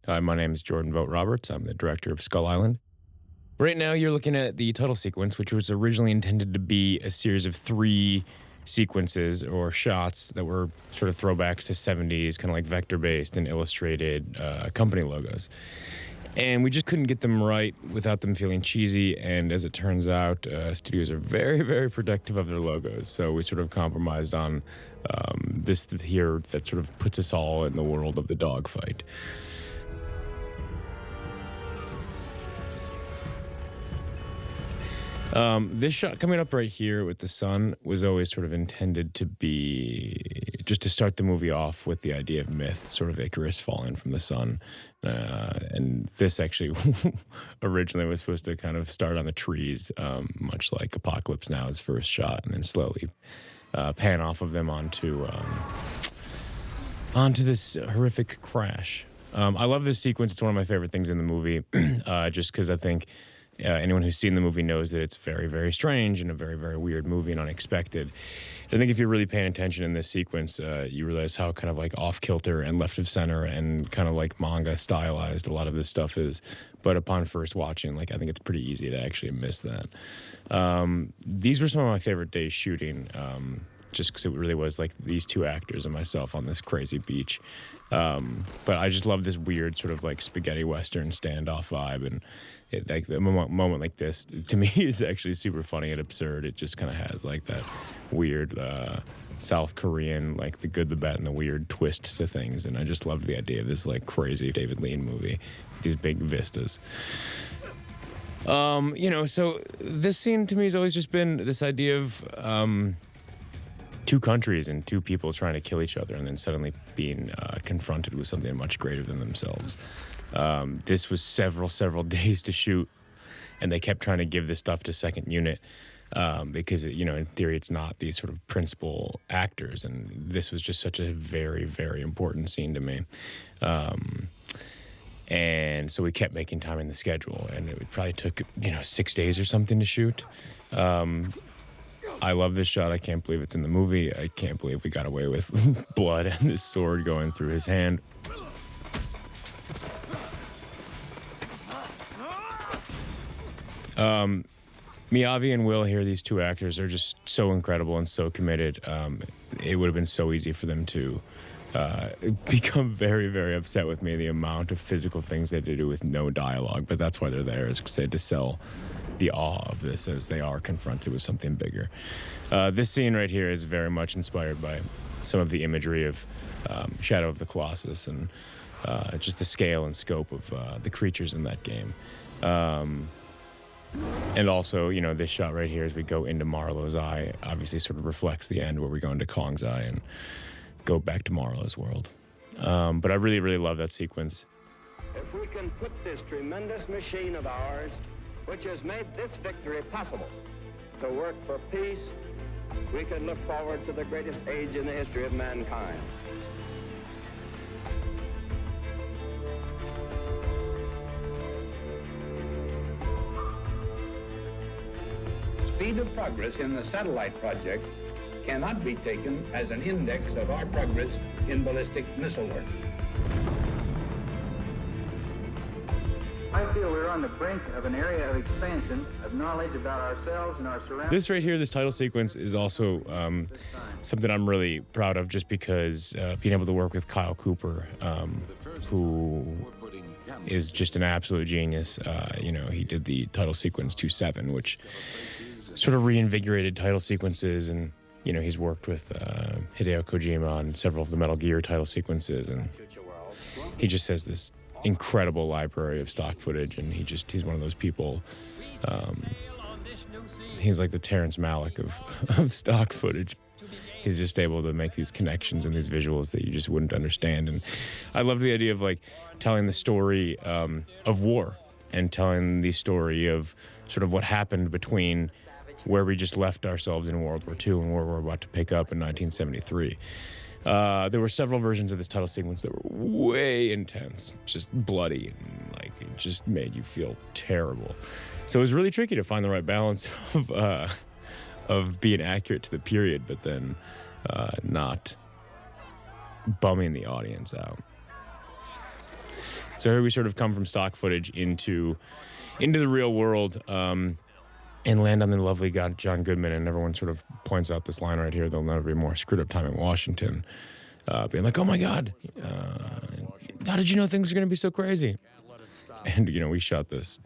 Hi, my name is Jordan Vogt Roberts. I'm the director of Skull Island. Right now, you're looking at the title sequence, which was originally intended to be a series of three sequences or shots that were sort of throwbacks to 70s, kind of like vector based and illustrated company logos. And we just couldn't get them right without them feeling cheesy. And as it turns out, studios are very, very protective of their logos. So we sort of compromised on this here that sort of puts us all in the world of the dogfight. This shot coming up right here with the sun was always sort of intended to be just to start the movie off with the idea of myth, sort of Icarus falling from the sun. And this actually originally was supposed to kind of start on the trees, much like Apocalypse Now's first shot, and then slowly pan off of them onto this horrific crash. I love this sequence. It's one of my favorite things in the movie, just because I think anyone who's seen the movie knows that it's very, very strange and a very, very weird movie and unexpected. I think if you're really paying attention in this sequence, you realize how kind of like off kilter and left of center and kind of like manga stylized a lot of this stuff is. But upon first watching, like I think it's pretty easy to actually miss that. These were some of my favorite days shooting. Just because it really was like these two actors and myself on this crazy beach. But I just love this weird sort of like spaghetti western standoff vibe. And like the moment like this, to me, is actually super funny and absurd. It just kind of has like that weird South Korean, like the good, the bad, and the weird twist to things. And I just loved the idea of this like crazy David Lean movie with these big vistas. So this scene to me has always just been this idea of two countries and two people trying to kill each other and then suddenly being confronted with something much greater than themselves. This was several days to shoot, and they kept trying to give this stuff to second unit because, in theory, it's not these sort of principal actors, and this was just such a very, very important scene to me. And so we kept making time in the schedule, and it probably took, 6 days or something to shoot. I love this shot. I can't believe it's in the movie. I can't believe we got away with blood and this sword going through his hand. Miyavi and Will here, these two actors, are just so incredible and so committed. It would have been so easy for them to become very, very upset with me, the amount of physical things they had to do with no dialogue. But that's why they're there, is because they had to sell the awe of this as they are confronted with something bigger. This scene right here is very much inspired by some of the imagery of Shadow of the Colossus and just the scale and scope of the creatures in that game. And also, this shot right here as we go into Marlowe's eye obviously sort of reflects the end where we go into Kong's eye and go back to Marlowe's world. But I really, really love that sequence. If we can put this tremendous machine of ours, which has made this victory possible, to work for peace, we can look forward to the greatest age in the history of mankind. Speed of progress in the satellite project cannot be taken as an index of our progress in ballistic missile work. I feel we're on the brink of an area of expansion of knowledge about ourselves and our surroundings. This right here, this title sequence, is also something I'm really proud of, just because being able to work with Kyle Cooper, who is just an absolute genius. He did the title sequence to 7, which sort of reinvigorated title sequences, and he's worked with Hideo Kojima on several of the Metal Gear title sequences, and he just has this incredible library of stock footage, and he's one of those people. He's like the Terrence Malick of stock footage. He's just able to make these connections and these visuals that you just wouldn't understand. And I love the idea of like telling the story of war and telling the story of sort of what happened between where we just left ourselves in World War II and where we're about to pick up in 1973. There were several versions of this title sequence that were way intense, just bloody, and like it just made you feel terrible. So it was really tricky to find the right balance of being accurate to the period, but then not bumming the audience out. So here we sort of come from stock footage into the real world, and land on the lovely God John Goodman, and everyone sort of points out this line right here: "There'll never be more screwed up time in Washington." Being like, "Oh my God, how did you know things are going to be so crazy?" And we shot this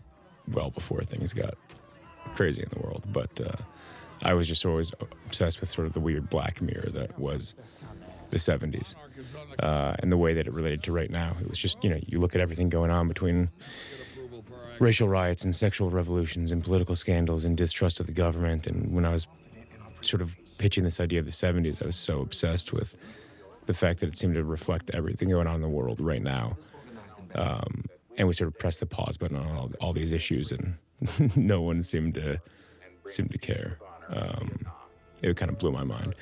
well before things got crazy in the world, but I was just always obsessed with sort of the weird Black Mirror that was the 70s, and the way that it related to right now. It was just, you look at everything going on between racial riots and sexual revolutions and political scandals and distrust of the government. And when I was sort of pitching this idea of the 70s, I was so obsessed with the fact that it seemed to reflect everything going on in the world right now. And we sort of pressed the pause button on all these issues, and no one seemed to care. It kind of blew my mind.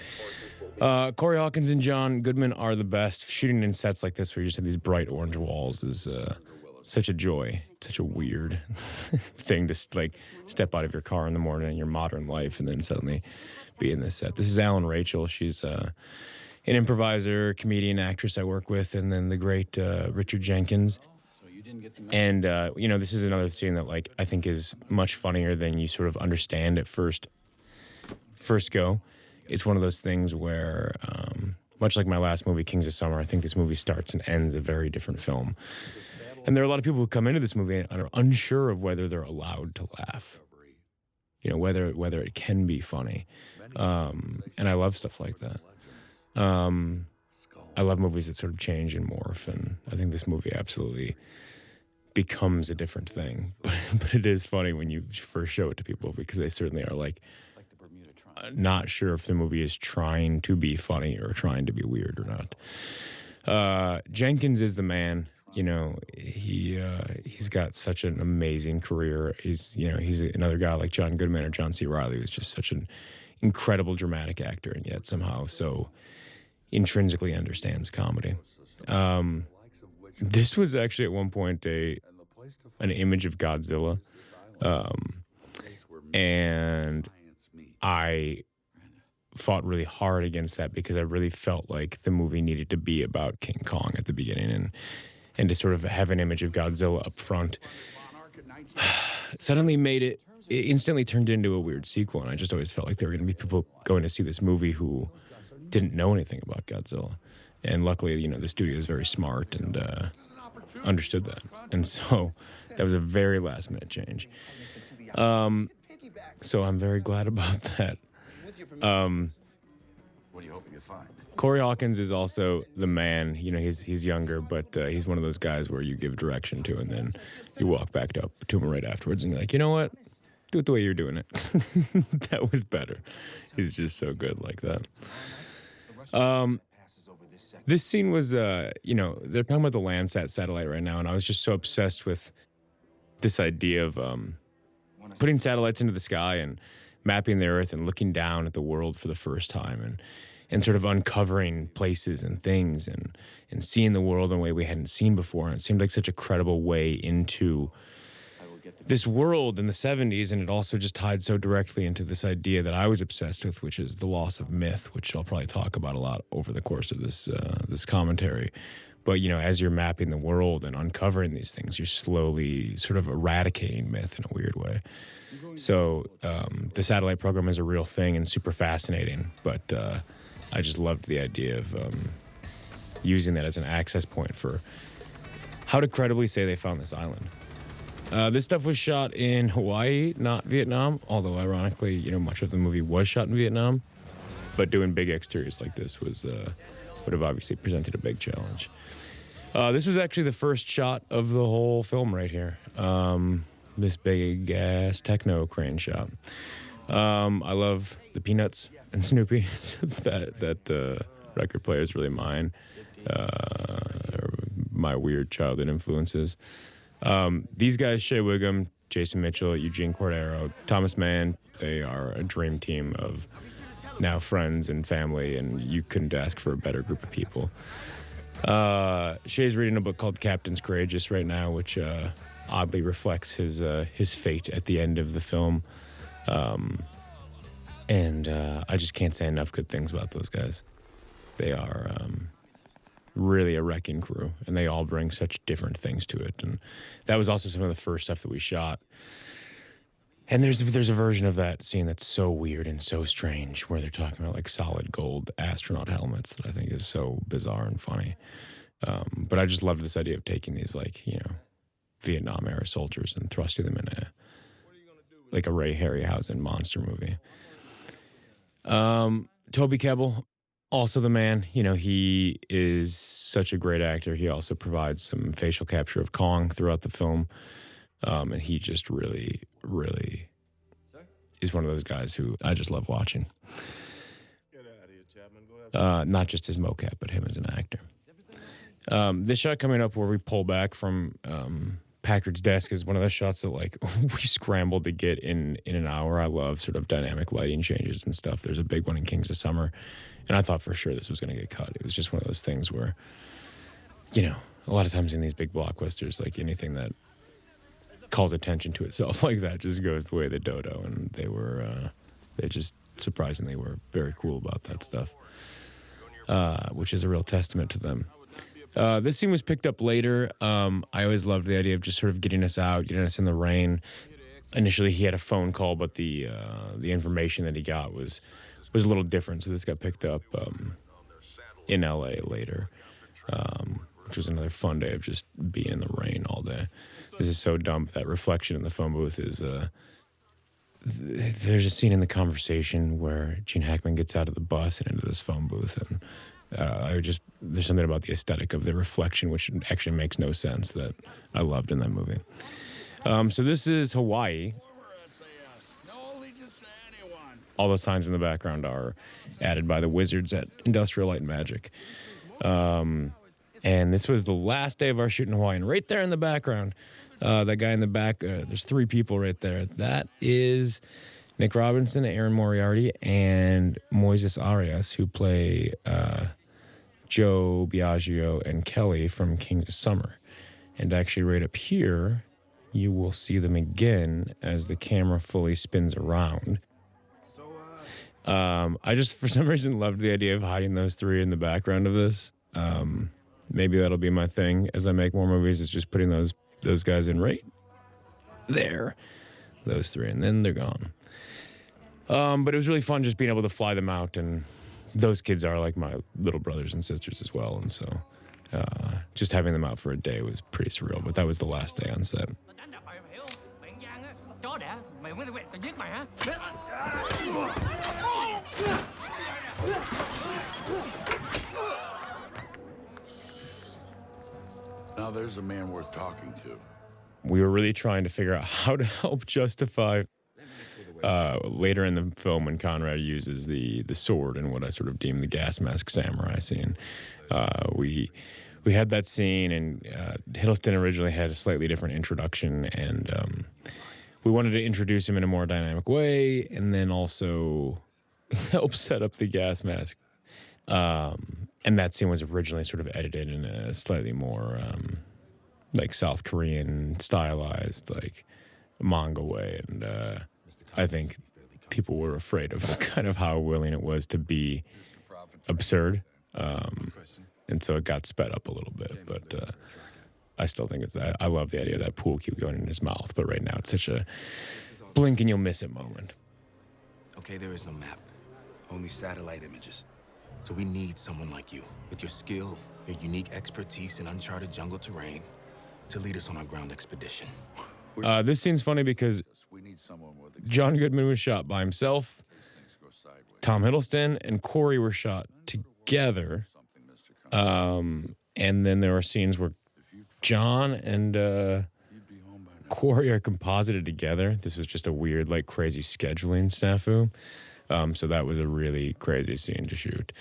Corey Hawkins and John Goodman are the best. Shooting in sets like this where you just have these bright orange walls is such a joy. Such a weird thing to step out of your car in the morning in your modern life and then suddenly be in this set. This is Alan Rachel. She's an improviser, comedian, actress I work with, and then the great Richard Jenkins. And, this is another scene that, I think is much funnier than you sort of understand at first go. It's one of those things where, much like my last movie, Kings of Summer, I think this movie starts and ends a very different film. And there are a lot of people who come into this movie and are unsure of whether they're allowed to laugh, whether it can be funny. And I love stuff like that. I love movies that sort of change and morph, and I think this movie absolutely becomes a different thing. But it is funny when you first show it to people, because they certainly are not sure if the movie is trying to be funny or trying to be weird or not. Jenkins is the man. He's got such an amazing career. He's another guy like John Goodman or John C. Reilly, who's just such an incredible dramatic actor, and yet somehow so intrinsically understands comedy. This was actually at one point an image of Godzilla, and I fought really hard against that because I really felt like the movie needed to be about King Kong at the beginning, and to sort of have an image of Godzilla up front suddenly it instantly turned into a weird sequel. And I just always felt like there were going to be people going to see this movie who didn't know anything about Godzilla. And luckily, the studio is very smart and understood that. And so that was a very last minute change. So I'm very glad about that. What are you hoping to find? Corey Hawkins is also the man. He's younger, but he's one of those guys where you give direction to, and then you walk back up to him right afterwards, and you're like, you know what? Do it the way you're doing it. That was better. He's just so good like that. This scene was, they're talking about the Landsat satellite right now, and I was just so obsessed with this idea of putting satellites into the sky and mapping the Earth and looking down at the world for the first time, and sort of uncovering places and things and seeing the world in a way we hadn't seen before. And it seemed like such a credible way into this world in the 70s, and it also just tied so directly into this idea that I was obsessed with, which is the loss of myth, which I'll probably talk about a lot over the course of this commentary. But, as you're mapping the world and uncovering these things, you're slowly sort of eradicating myth in a weird way. So the satellite program is a real thing and super fascinating, but I just loved the idea of using that as an access point for how to credibly say they found this island. This stuff was shot in Hawaii, not Vietnam, although ironically, much of the movie was shot in Vietnam. But doing big exteriors like this would have obviously presented a big challenge. This was actually the first shot of the whole film right here. This big ass techno crane shot. I love the Peanuts and Snoopy. that record player is really mine. My weird childhood influences. These guys, Shea Whigham, Jason Mitchell, Eugene Cordero, Thomas Mann, they are a dream team of now friends and family, and you couldn't ask for a better group of people. Shea's reading a book called Captain's Courageous right now, which oddly reflects his fate at the end of the film. And I just can't say enough good things about those guys. They are really a wrecking crew, and they all bring such different things to it. And that was also some of the first stuff that we shot. And there's a version of that scene that's so weird and so strange, where they're talking about like solid gold astronaut helmets, that I think is so bizarre and funny. But I just love this idea of taking these, like, you know, Vietnam era soldiers and thrusting them in a Ray Harryhausen monster movie. Toby Kebbell, also the man. You know, he is such a great actor. He also provides some facial capture of Kong throughout the film. And he just really, really is one of those guys who I just love watching. Not just his mocap, but him as an actor. This shot coming up where we pull back from Packard's desk is one of those shots that, like, we scrambled to get in an hour. I love sort of dynamic lighting changes and stuff. There's a big one in Kings of Summer, and I thought for sure this was going to get cut. It was just one of those things where, you know, a lot of times in these big blockbusters, like, anything that calls attention to itself like that just goes the way of the dodo, and they just surprisingly were very cool about that stuff, which is a real testament to them. This scene was picked up later. I always loved the idea of just sort of getting us out, getting us in the rain. Initially, he had a phone call, but the information that he got was a little different, so this got picked up in L.A. later, which was another fun day of just being in the rain all day. This is so dumb. That reflection in the phone booth is... there's a scene in the conversation where Gene Hackman gets out of the bus and into this phone booth, and there's something about the aesthetic of the reflection, which actually makes no sense, that I loved in that movie. So this is Hawaii. All the signs in the background are added by the wizards at Industrial Light and Magic. And this was the last day of our shoot in Hawaii, and right there in the background, that guy in the back, there's 3 people right there. That is Nick Robinson, Aaron Moriarty, and Moises Arias, who play Joe Biagio and Kelly from Kings of Summer. And actually right up here, you will see them again as the camera fully spins around. I just, for some reason, loved the idea of hiding those 3 in the background of this. Maybe that'll be my thing as I make more movies, is just putting those guys in right there. Those 3, and then they're gone. But it was really fun just being able to fly them out, and those kids are like my little brothers and sisters as well, and so just having them out for a day was pretty surreal, but that was the last day on set. Now there's a man worth talking to. We were really trying to figure out how to help justify later in the film when Conrad uses the sword and what I sort of deem the gas mask samurai scene. We had that scene, and Hiddleston originally had a slightly different introduction, and we wanted to introduce him in a more dynamic way, and then also help set up the gas mask. And that scene was originally sort of edited in a slightly more like South Korean stylized, like manga way, and I think people were afraid of kind of how willing it was to be absurd, and so it got sped up a little bit. But I still think I love the idea of that pool cue going in his mouth. But right now, it's such a blink and you'll miss it moment. Okay, there is no map, only satellite images. So we need someone like you, with your skill, your unique expertise in uncharted jungle terrain, to lead us on our ground expedition. This scene's funny because John Goodman was shot by himself, Tom Hiddleston and Corey were shot together, and then there are scenes where John and Corey are composited together. This was just a weird, like, crazy scheduling snafu. So that was a really crazy scene to shoot.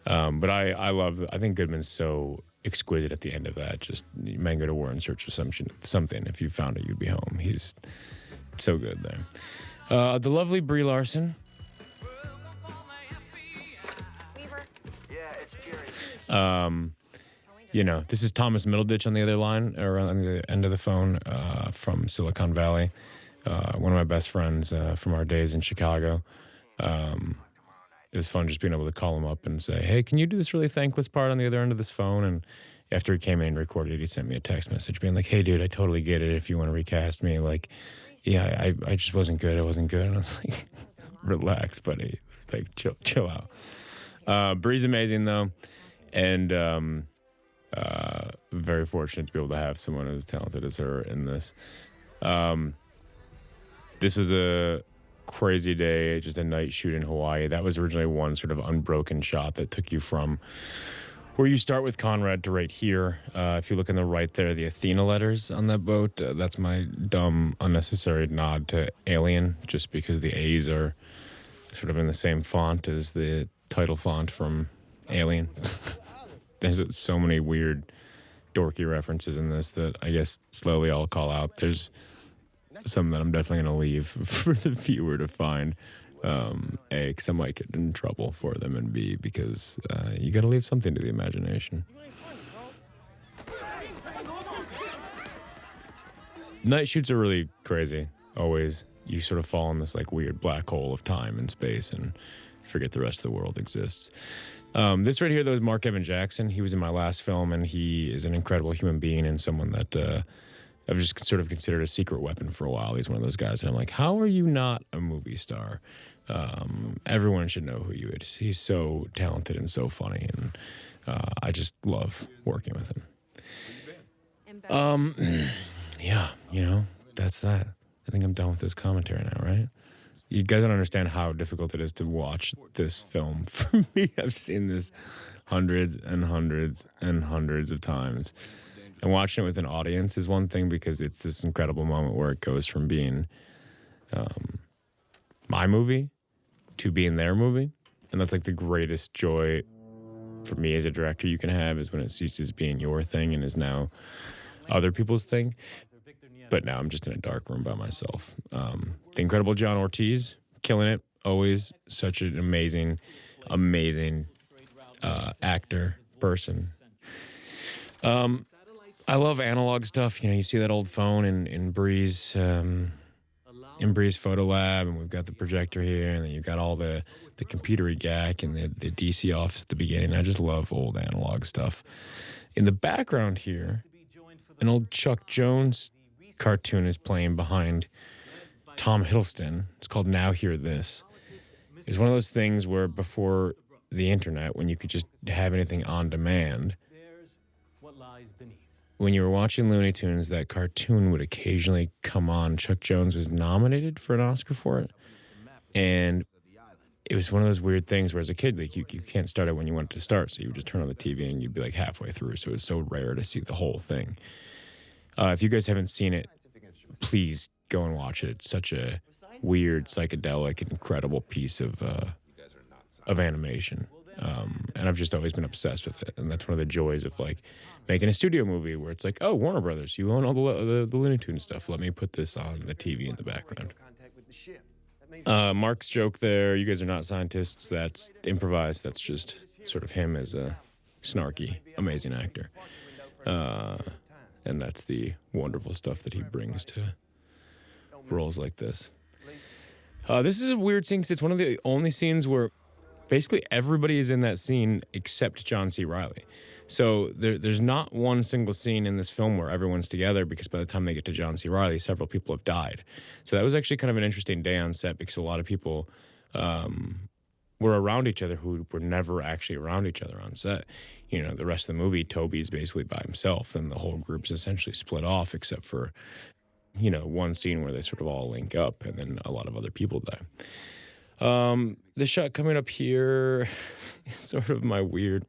But I think Goodman's so exquisite at the end of that. Just Man Go to War in Search of Something. If you found it, you'd be home. He's so good there. The lovely Brie Larson. You know, this is Thomas Middleditch on the other line, or on the end of the phone, from Silicon Valley. One of my best friends from our days in Chicago. it was fun just being able to call him up and say, hey, can you do this really thankless part on the other end of this phone? And after he came in and recorded it, he sent me a text message being like, hey, dude, I totally get it if you want to recast me. Like, yeah, I just wasn't good. I wasn't good. And I was like, relax, buddy. Like, chill out. Bree's amazing, though. And very fortunate to be able to have someone as talented as her in this. This was a crazy day, just a night shoot in Hawaii. That was originally one sort of unbroken shot that took you from where you start with Conrad to right here. If you look on the right there, the Athena letters on that boat, that's my dumb, unnecessary nod to Alien, just because the A's are sort of in the same font as the title font from Alien. There's so many weird, dorky references in this that I guess slowly I'll call out. There's some that I'm definitely going to leave for the viewer to find. A, because I might get in trouble for them, and B, because you got to leave something to the imagination. Night shoots are really crazy. Always, you sort of fall in this like weird black hole of time and space and forget the rest of the world exists. This right here, though, is Mark Evan Jackson. He was in my last film, and he is an incredible human being and someone that I've just sort of considered a secret weapon for a while. He's one of those guys that I'm like, how are you not a movie star? Everyone should know who you is. He's so talented and so funny, and I just love working with him. Yeah, that's that. I think I'm done with this commentary now, right? You guys don't understand how difficult it is to watch this film. For me, I've seen this hundreds and hundreds and hundreds of times. And watching it with an audience is one thing, because it's this incredible moment where it goes from being my movie to being their movie. And that's like the greatest joy for me as a director you can have, is when it ceases being your thing and is now other people's thing. But now I'm just in a dark room by myself. The incredible John Ortiz, killing it. Always such an amazing, amazing actor, person. I love analog stuff. You see that old phone in Bree's photo lab, and we've got the projector here, and then you've got all the computery gack and the DC office at the beginning. I just love old analog stuff. In the background here, an old Chuck Jones cartoon is playing behind Tom Hiddleston. It's called Now Hear This. It's one of those things where before the internet, when you could just have anything on demand, when you were watching Looney Tunes, that cartoon would occasionally come on. Chuck Jones was nominated for an Oscar for it. And it was one of those weird things where as a kid, like you can't start it when you want it to start. So you would just turn on the TV and you'd be like halfway through. So it was so rare to see the whole thing. If you guys haven't seen it, please go and watch it. It's such a weird, psychedelic, incredible piece of animation. And I've just always been obsessed with it. And that's one of the joys of like making a studio movie, where it's like, oh, Warner Brothers, you own all the Looney Tunes stuff. Let me put this on the TV in the background. Mark's joke there, you guys are not scientists, that's improvised. That's just sort of him as a snarky, amazing actor. And that's the wonderful stuff that he brings to roles like this. This is a weird scene, because it's one of the only scenes where basically everybody is in that scene except John C. Reilly. So there's not one single scene in this film where everyone's together, because by the time they get to John C. Reilly, several people have died. So that was actually kind of an interesting day on set, because a lot of people were around each other who were never actually around each other on set. The rest of the movie, Toby's basically by himself, and the whole group's essentially split off, except for, one scene where they sort of all link up, and then a lot of other people die. The shot coming up here is sort of my weird,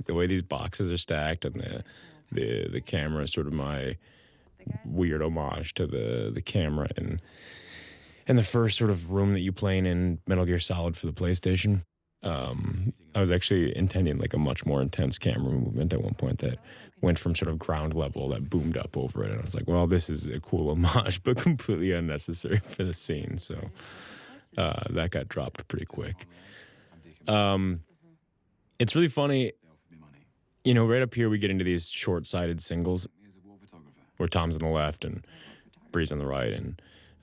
the way these boxes are stacked, and the camera is sort of my weird homage to the camera and the first sort of room that you play in Metal Gear Solid for the PlayStation. I was actually intending like a much more intense camera movement at one point that went from sort of ground level that boomed up over it. And I was like, well, this is a cool homage, but completely unnecessary for the scene. So that got dropped pretty quick. It's really funny. Right up here, we get into these short-sighted singles where Tom's on the left and Bree's on the right. And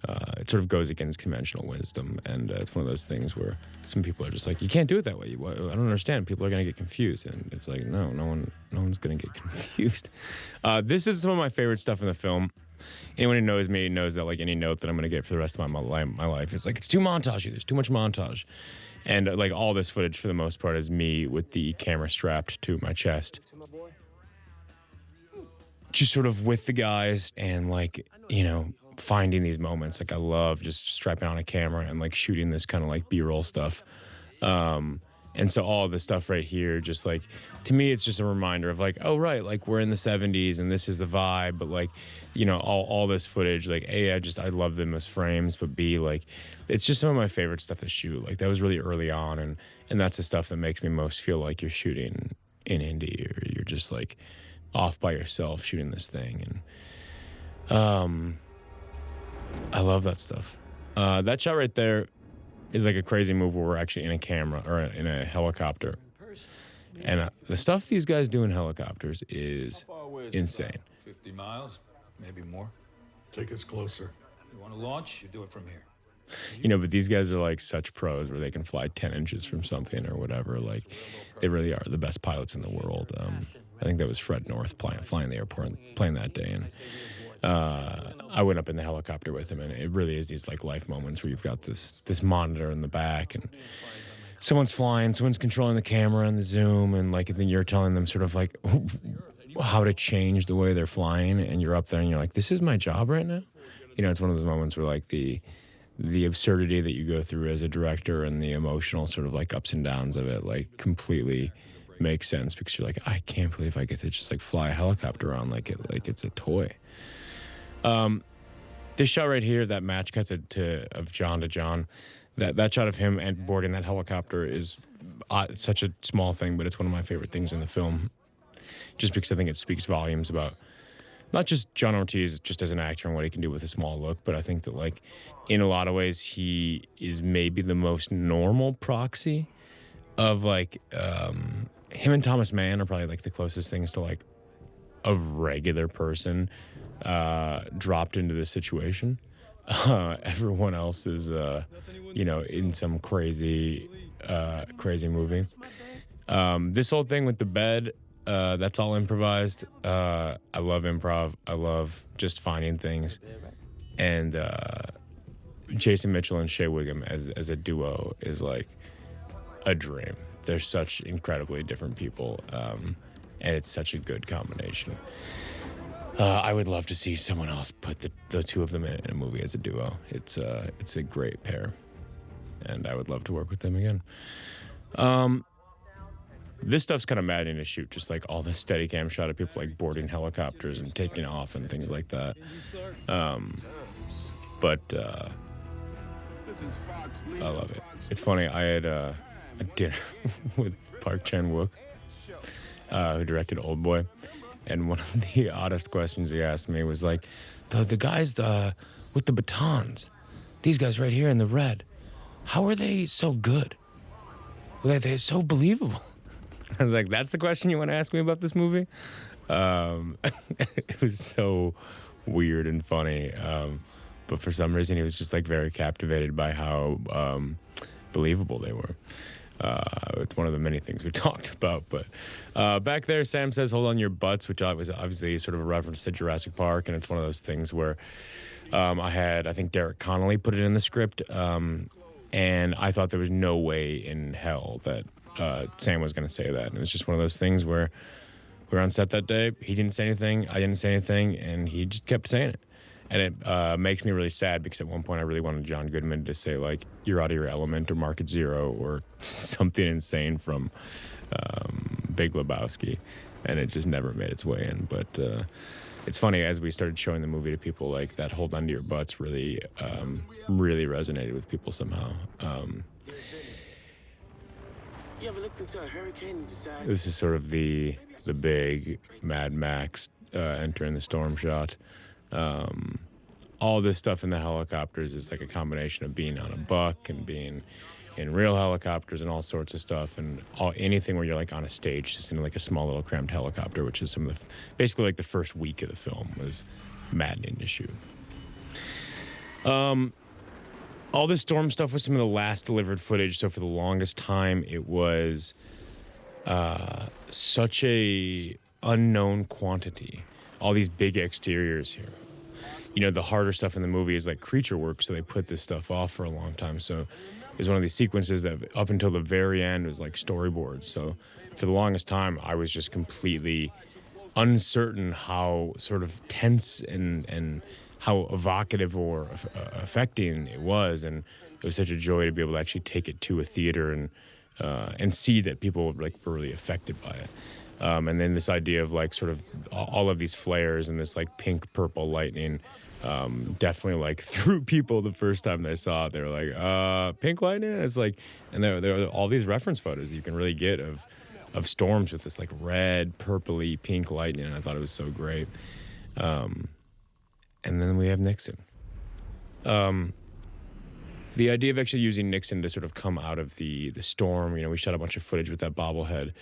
It sort of goes against conventional wisdom, and it's one of those things where some people are just like, you can't do it that way. I don't understand. People are going to get confused, and it's like, no one's going to get confused. This is some of my favorite stuff in the film. Anyone who knows me knows that like any note that I'm going to get for the rest of my life is like, it's too montagey. There's too much montage. And like all this footage for the most part is me with the camera strapped to my chest. Just sort of with the guys and like, you know, finding these moments. Like I love just strapping on a camera and like shooting this kind of like B-roll stuff. And so all of this stuff right here, just like, to me, it's just a reminder of like, oh, right, like we're in the 70s and this is the vibe. But like, you know, all this footage, like, A, I love them as frames, but B, like, it's just some of my favorite stuff to shoot. Like that was really early on. And that's the stuff that makes me most feel like you're shooting in Indy, or you're just like off by yourself shooting this thing. And I love that stuff. That shot right there is like a crazy move where we're actually in a camera or in a helicopter. And the stuff these guys do in helicopters is insane. 50 miles, maybe more. Take us closer. You want to launch? You do it from here. You know, but these guys are like such pros where they can fly 10 inches from something or whatever. Like they really are the best pilots in the world. I think that was Fred North flying the airport plane that day. And I went up in the helicopter with him, and it really is these like life moments where you've got this monitor in the back, and someone's flying, someone's controlling the camera and the zoom, and like then you're telling them sort of like how to change the way they're flying, and you're up there and you're like, this is my job right now. You know, it's one of those moments where like the absurdity that you go through as a director and the emotional sort of like ups and downs of it like completely makes sense, because you're like, I can't believe I get to just like fly a helicopter around like it's a toy. This shot right here, that match cut of John to John, that shot of him and boarding that helicopter is such a small thing, but it's one of my favorite things in the film, just because I think it speaks volumes about not just John Ortiz just as an actor and what he can do with a small look, but I think that like in a lot of ways he is maybe the most normal proxy of like him and Thomas Mann are probably like the closest things to like a regular person dropped into this situation. Everyone else is, you know, in some crazy movie. This whole thing with the bed, that's all improvised. I love improv. I love just finding things. And Jason Mitchell and Shea Wiggum as a duo is like a dream. They're such incredibly different people, and it's such a good combination. I would love to see someone else put the two of them in a movie as a duo. It's a great pair, and I would love to work with them again. This stuff's kind of maddening to shoot, just like all the Steadicam shot of people like boarding helicopters and taking off and things like that. But I love it. It's funny, I had a dinner with Park Chan-wook, who directed Old Boy. And one of the oddest questions he asked me was like, the guys with the batons, these guys right here in the red, how are they so good? They're so believable. I was like, that's the question you want to ask me about this movie? It was so weird and funny. But for some reason, he was just like very captivated by how believable they were. It's one of the many things we talked about. But back there, Sam says, hold on your butts, which was obviously sort of a reference to Jurassic Park. And it's one of those things where I think Derek Connolly put it in the script. And I thought there was no way in hell that Sam was going to say that. And it was just one of those things where we were on set that day. He didn't say anything. I didn't say anything. And he just kept saying it. And it makes me really sad, because at one point I really wanted John Goodman to say, like, you're out of your element, or Market Zero, or something insane from Big Lebowski. And it just never made its way in. But it's funny, as we started showing the movie to people, like, that hold on to your butts really resonated with people somehow. You ever looked into a hurricane and decided? This is sort of the big Mad Max entering the storm shot. All this stuff in the helicopters is like a combination of being on a buck and being in real helicopters and all sorts of stuff, and anything where you're like on a stage just in like a small little cramped helicopter, which is basically like the first week of the film was maddening to shoot. All this storm stuff was some of the last delivered footage. So for the longest time, it was such a unknown quantity. All these big exteriors here. You know, the harder stuff in the movie is like creature work, so they put this stuff off for a long time. So it was one of these sequences that up until the very end was like storyboards. So for the longest time, I was just completely uncertain how sort of tense and how evocative or affecting it was. And it was such a joy to be able to actually take it to a theater and see that people like were really affected by it. And then this idea of like sort of all of these flares and this like pink purple lightning definitely like threw people the first time they saw it. They were like, pink lightning? And it's like, and there are all these reference photos you can really get of storms with this like red, purpley, pink lightning. And I thought it was so great. And then we have Nixon. The idea of actually using Nixon to sort of come out of the storm, you know, we shot a bunch of footage with that bobblehead.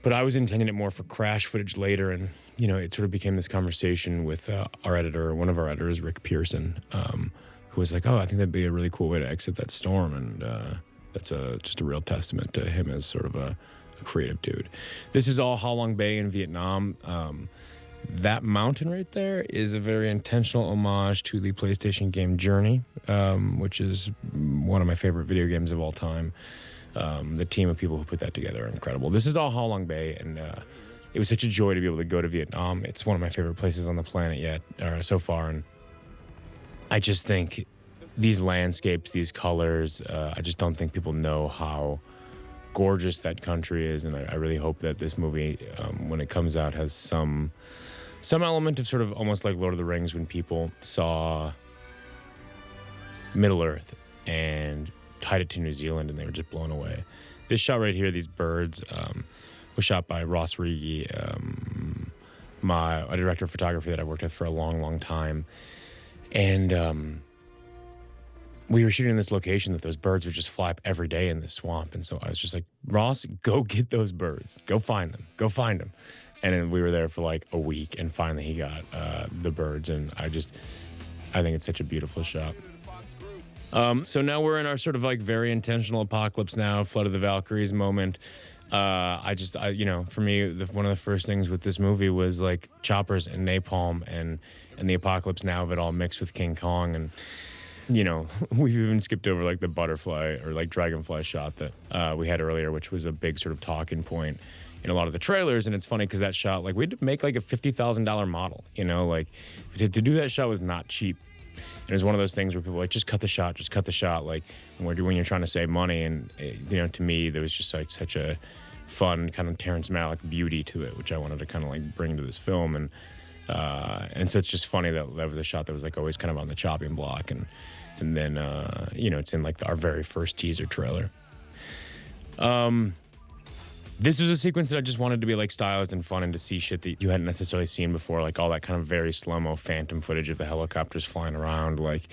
But I was intending it more for crash footage later, and, you know, it sort of became this conversation with our editor, one of our editors, Rick Pearson, who was like, oh, I think that'd be a really cool way to exit that storm, and that's just a real testament to him as sort of a creative dude. This is all Ha Long Bay in Vietnam. That mountain right there is a very intentional homage to the PlayStation game Journey, which is one of my favorite video games of all time. The team of people who put that together are incredible. This is all Ha Long Bay, and it was such a joy to be able to go to Vietnam. It's one of my favorite places on the planet yet, so far, and I just think these landscapes, these colors, I just don't think people know how gorgeous that country is, and I really hope that this movie, when it comes out, has some element of sort of almost like Lord of the Rings when people saw Middle-earth and tied it to New Zealand and they were just blown away. This shot right here, these birds, was shot by Ross Reegi, a director of photography that I worked with for a long, long time. And we were shooting in this location that those birds would just fly up every day in this swamp. And so I was just like, Ross, go get those birds. Go find them. Go find them. And then we were there for like a week, and finally he got the birds. And I think it's such a beautiful shot. So now we're in our sort of like very intentional apocalypse now, Flood of the Valkyries moment. You know, for me, one of the first things with this movie was like choppers and napalm and the apocalypse now of it all mixed with King Kong. And, you know, we've even skipped over like the butterfly or like dragonfly shot that we had earlier, which was a big sort of talking point in a lot of the trailers. And it's funny because that shot, like, we had to make like a $50,000 model, you know, like to do that shot was not cheap. And it was one of those things where people were like, just cut the shot, like when you're trying to save money. And, you know, to me, there was just like such a fun kind of Terrence Malick beauty to it, which I wanted to kind of like bring to this film. And so it's just funny that was a shot that was like always kind of on the chopping block. And then, you know, it's in like our very first teaser trailer. This was a sequence that I just wanted to be like stylized and fun and to see shit that you hadn't necessarily seen before, like all that kind of very slow-mo phantom footage of the helicopters flying around, like,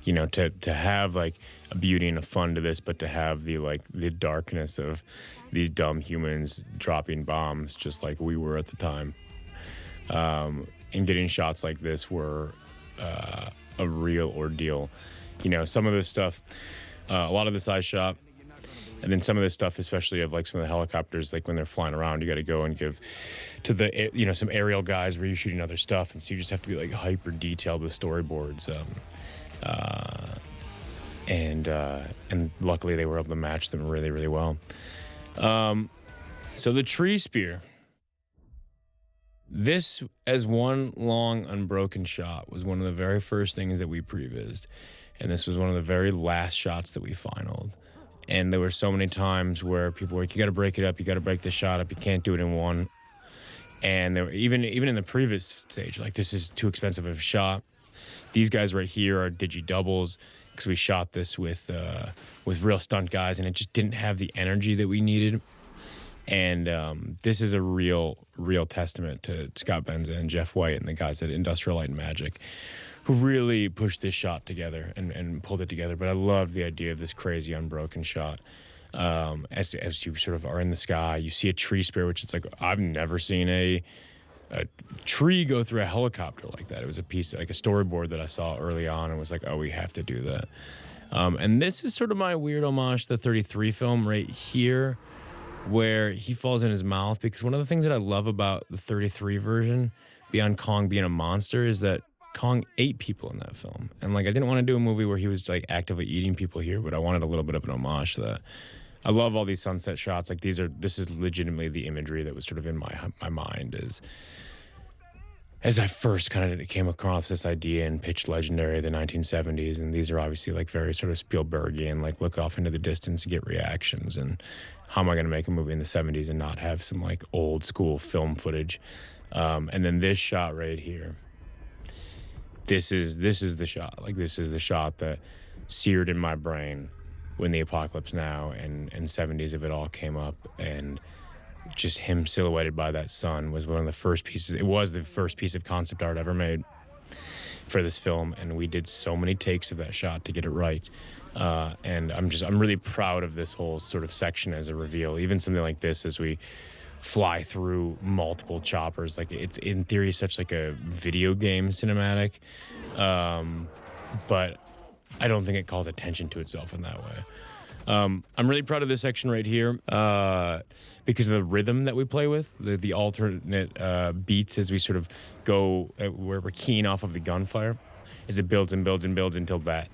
you know, to have like a beauty and a fun to this, but to have the darkness of these dumb humans dropping bombs just like we were at the time. And getting shots like this were a real ordeal. You know, some of this stuff, a lot of this I shot. And then some of this stuff, especially of like some of the helicopters, like when they're flying around, you got to go and give to the, you know, some aerial guys where you're shooting other stuff. And so you just have to be like hyper detailed with storyboards. And luckily they were able to match them really, really well. So the tree spear. This, as one long unbroken shot, was one of the very first things that we prevised. And this was one of the very last shots that we finaled. And there were so many times where people were like, you got to break it up. You got to break this shot up. You can't do it in one. And there were, even in the previous stage, like, this is too expensive of a shot. These guys right here are digi doubles because we shot this with real stunt guys, and it just didn't have the energy that we needed. And this is a real testament to Scott Benza and Jeff White and the guys at Industrial Light and Magic, who really pushed this shot together and pulled it together. But I love the idea of this crazy unbroken shot. As you sort of are in the sky, you see a tree spear, which is like, I've never seen a tree go through a helicopter like that. It was a piece, like a storyboard that I saw early on and was like, oh, we have to do that. And this is sort of my weird homage to the 33 film right here, where he falls in his mouth, because one of the things that I love about the 33 version, beyond Kong being a monster, is that Kong ate people in that film. And like, I didn't want to do a movie where he was like actively eating people here, but I wanted a little bit of an homage to that. I love all these sunset shots. Like this is legitimately the imagery that was sort of in my mind as I first kind of came across this idea and pitched Legendary the 1970s. And these are obviously like very sort of Spielbergian, like look off into the distance to get reactions. And how am I going to make a movie in the 70s and not have some like old school film footage? And then this shot right here. This is the shot. Like this is the shot that seared in my brain when the Apocalypse Now and 70s of it all came up, and just him silhouetted by that sun was one of the first pieces. It was the first piece of concept art ever made for this film, and we did so many takes of that shot to get it right. And I'm really proud of this whole sort of section as a reveal. Even something like this, as we fly through multiple choppers, like it's in theory such like a video game cinematic, but I don't think it calls attention to itself in that way. I'm really proud of this section right here because of the rhythm that we play with, the alternate beats as we sort of go where we're keying off of the gunfire, as it builds and builds and builds until that.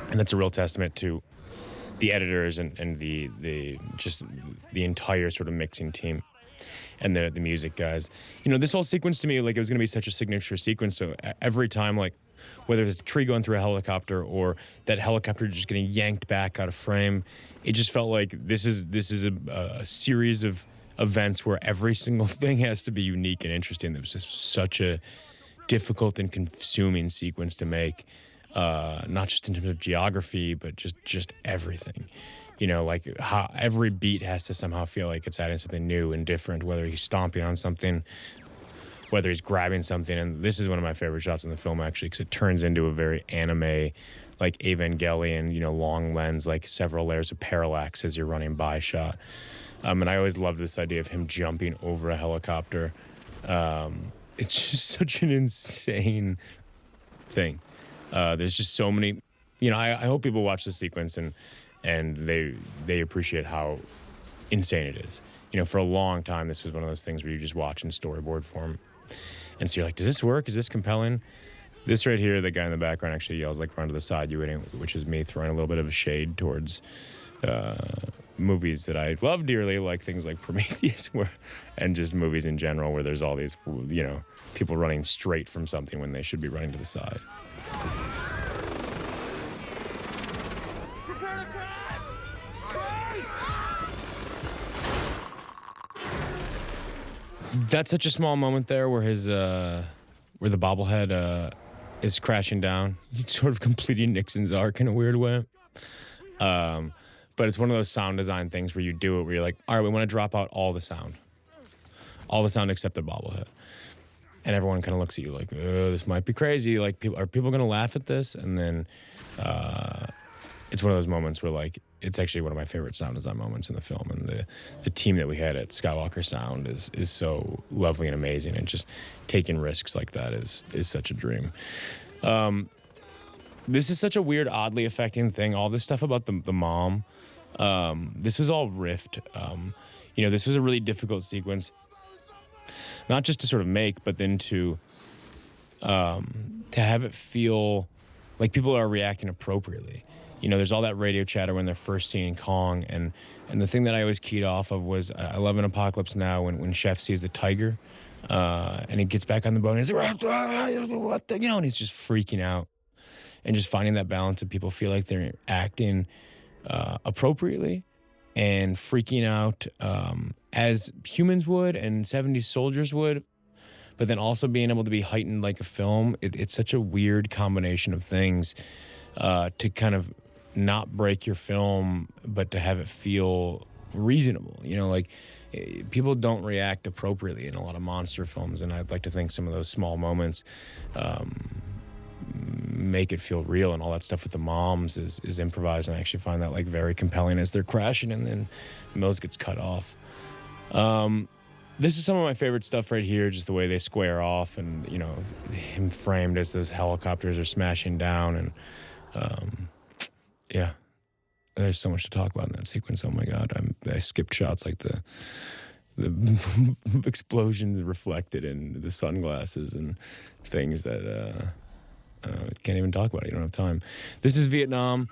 And that's a real testament to the editors and the just the entire sort of mixing team and the music guys. You know, this whole sequence to me, like, it was going to be such a signature sequence. So every time, like, whether it's a tree going through a helicopter or that helicopter just getting yanked back out of frame, it just felt like this is a series of events where every single thing has to be unique and interesting. It was just such a difficult and consuming sequence to make, not just in terms of geography, but just everything. You know, like how every beat has to somehow feel like it's adding something new and different, whether he's stomping on something, whether he's grabbing something. And this is one of my favorite shots in the film, actually, because it turns into a very anime, like Evangelion, you know, long lens, like several layers of parallax as you're running by shot. And I always love this idea of him jumping over a helicopter. It's just such an insane thing. There's just so many, you know, I hope people watch the sequence and they appreciate how insane it is. You know, for a long time, this was one of those things where you just watch in storyboard form. And so you're like, does this work? Is this compelling? This right here, the guy in the background actually yells, like, run to the side, you idiot, which is me throwing a little bit of a shade towards movies that I love dearly, like things like Prometheus, and just movies in general where there's all these, you know, people running straight from something when they should be running to the side. That's such a small moment there where his where the bobblehead is crashing down. He's sort of completing Nixon's arc in a weird way. But it's one of those sound design things where you do it where you're like, all right, we want to drop out all the sound except the bobblehead. And everyone kind of looks at you like, this might be crazy. Like, are people going to laugh at this? And then it's one of those moments where, like, it's actually one of my favorite sound design moments in the film. And the team that we had at Skywalker Sound is so lovely and amazing. And just taking risks like that is such a dream. This is such a weird, oddly affecting thing. All this stuff about the mom, this was all riffed. You know, this was a really difficult sequence, not just to sort of make, but then to have it feel like people are reacting appropriately. You know, there's all that radio chatter when they're first seeing Kong, and the thing that I always keyed off of was I love in Apocalypse Now when Chef sees the tiger, and he gets back on the boat and he's like, what the, you know, and he's just freaking out, and just finding that balance of people feel like they're acting appropriately and freaking out as humans would and 70s soldiers would, but then also being able to be heightened like a film. It's such a weird combination of things to kind of not break your film, but to have it feel reasonable. You know, like, people don't react appropriately in a lot of monster films, and I'd like to think some of those small moments make it feel real, and all that stuff with the moms is improvised, and I actually find that, like, very compelling as they're crashing and then Mills gets cut off. This is some of my favorite stuff right here, just the way they square off and, you know, him framed as those helicopters are smashing down. And, yeah, there's so much to talk about in that sequence. Oh, my God. I skipped shots like the explosions reflected in the sunglasses and things that can't even talk about it. You don't have time. This is Vietnam.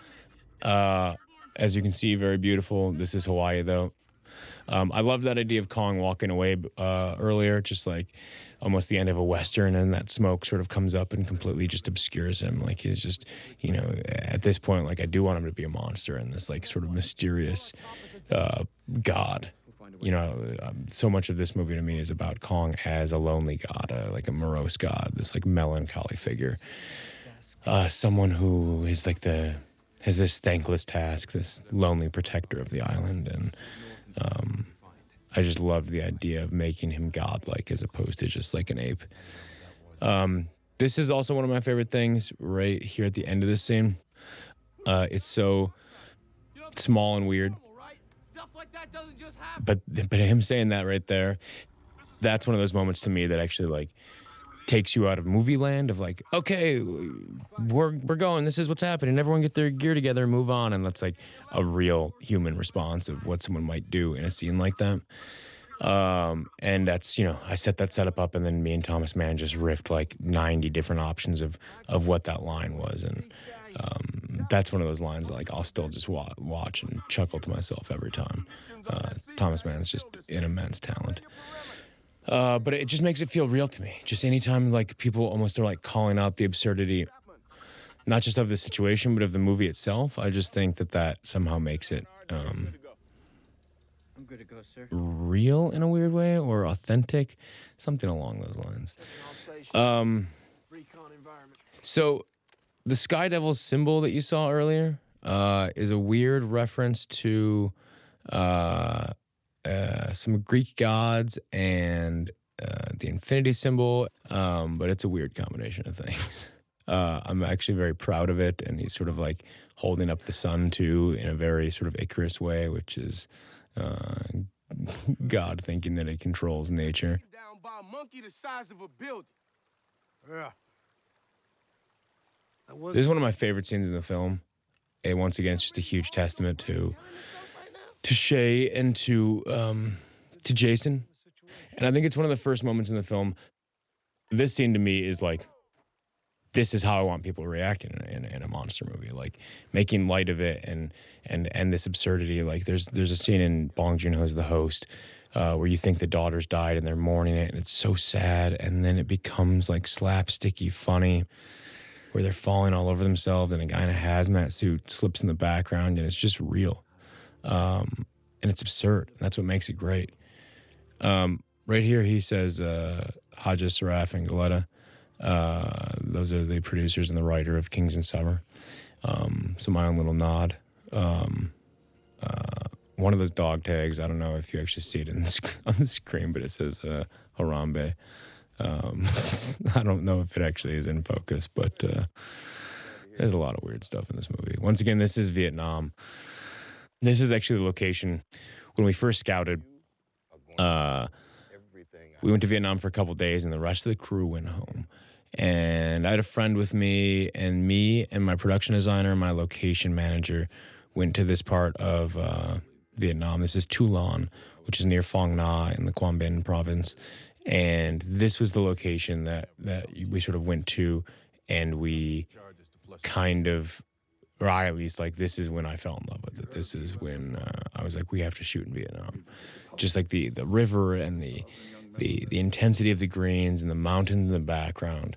As you can see, very beautiful. This is Hawaii, though. I love that idea of Kong walking away earlier, just like almost the end of a Western, and that smoke sort of comes up and completely just obscures him. Like he's just, you know, at this point, like I do want him to be a monster and this like sort of mysterious god. You know, so much of this movie to me is about Kong as a lonely god, like a morose god, this like melancholy figure. Someone who is like has this thankless task, this lonely protector of the island. And I just loved the idea of making him godlike as opposed to just like an ape. This is also one of my favorite things right here at the end of this scene. It's so small and weird. But him saying that right there, that's one of those moments to me that actually like takes you out of movie land of like, okay, we're going, this is what's happening, everyone get their gear together and move on. And that's like a real human response of what someone might do in a scene like that. And that's, you know, I set that setup up and then me and Thomas Mann just riffed like 90 different options of what that line was. And that's one of those lines that like I'll still just watch and chuckle to myself every time. Thomas Mann's just an immense talent. But it just makes it feel real to me. Just anytime like people almost are like calling out the absurdity, not just of the situation, but of the movie itself. I just think that somehow makes it I'm good to go, sir. real in a weird way or authentic, something along those lines. So the Sky Devil's symbol that you saw earlier is a weird reference to some Greek gods and the infinity symbol, but it's a weird combination of things. I'm actually very proud of it, and he's sort of like holding up the sun too in a very sort of Icarus way, which is God thinking that it controls nature. Down by a monkey the size of a building. Yeah. This is one of my favorite scenes in the film. And once again, it's just a huge testament to Shay and to Jason. And I think it's one of the first moments in the film. This scene to me is like, this is how I want people to react in a monster movie, like making light of it and this absurdity. Like there's a scene in Bong Joon-ho's The Host where you think the daughter's died and they're mourning it and it's so sad, and then it becomes like slapsticky funny where they're falling all over themselves and a guy in a hazmat suit slips in the background and it's just real. And it's absurd. That's what makes it great. Right here, he says, Hodges, Saraf, and Galetta. Those are the producers and the writer of Kings and Summer. So my own little nod. One of those dog tags, I don't know if you actually see it on the screen, but it says Harambe. I don't know if it actually is in focus, but there's a lot of weird stuff in this movie. Once again, this is Vietnam. This is actually the location when we first scouted. We went to Vietnam for a couple days, and the rest of the crew went home. And I had a friend with me and my production designer and my location manager went to this part of Vietnam. This is Tu Lan, which is near Phong Nha in the Quang Binh province. And this was the location that we sort of went to, and we kind of, or I at least, like, this is when I fell in love with it. This is when I was like, we have to shoot in Vietnam. Just like the river and the intensity of the greens and the mountains in the background.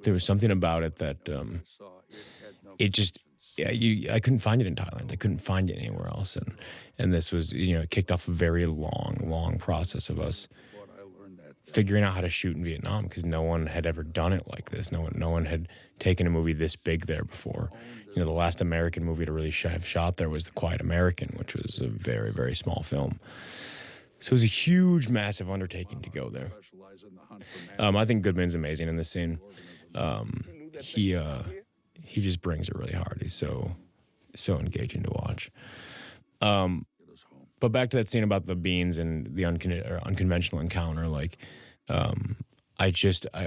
There was something about it that it just, I couldn't find it in Thailand. I couldn't find it anywhere else. And this was, it kicked off a very long process of us figuring out how to shoot in Vietnam, because no one had ever done it like this. No one had taken a movie this big there before. The last American movie to really have shot there was The Quiet American, which was a very, very small film. So it was a huge, massive undertaking to go there. I think Goodman's amazing in this scene. He just brings it really hard. He's so engaging to watch. But back to that scene about the beans and the unconventional encounter, like, I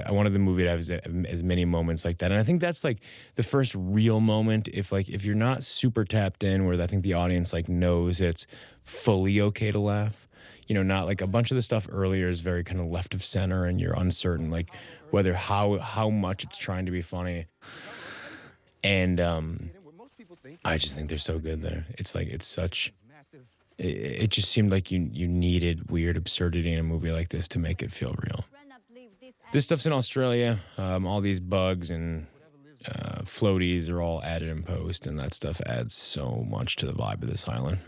wanted the movie to have as many moments like that. And I think that's like the first real moment, if you're not super tapped in, where I think the audience like knows it's fully okay to laugh. You know, not like a bunch of the stuff earlier is very kind of left of center and you're uncertain, like whether how much it's trying to be funny. And I just think they're so good there. It's like, it's such... It just seemed like you needed weird absurdity in a movie like this to make it feel real. This stuff's in Australia. All these bugs and floaties are all added in post, and that stuff adds so much to the vibe of this island.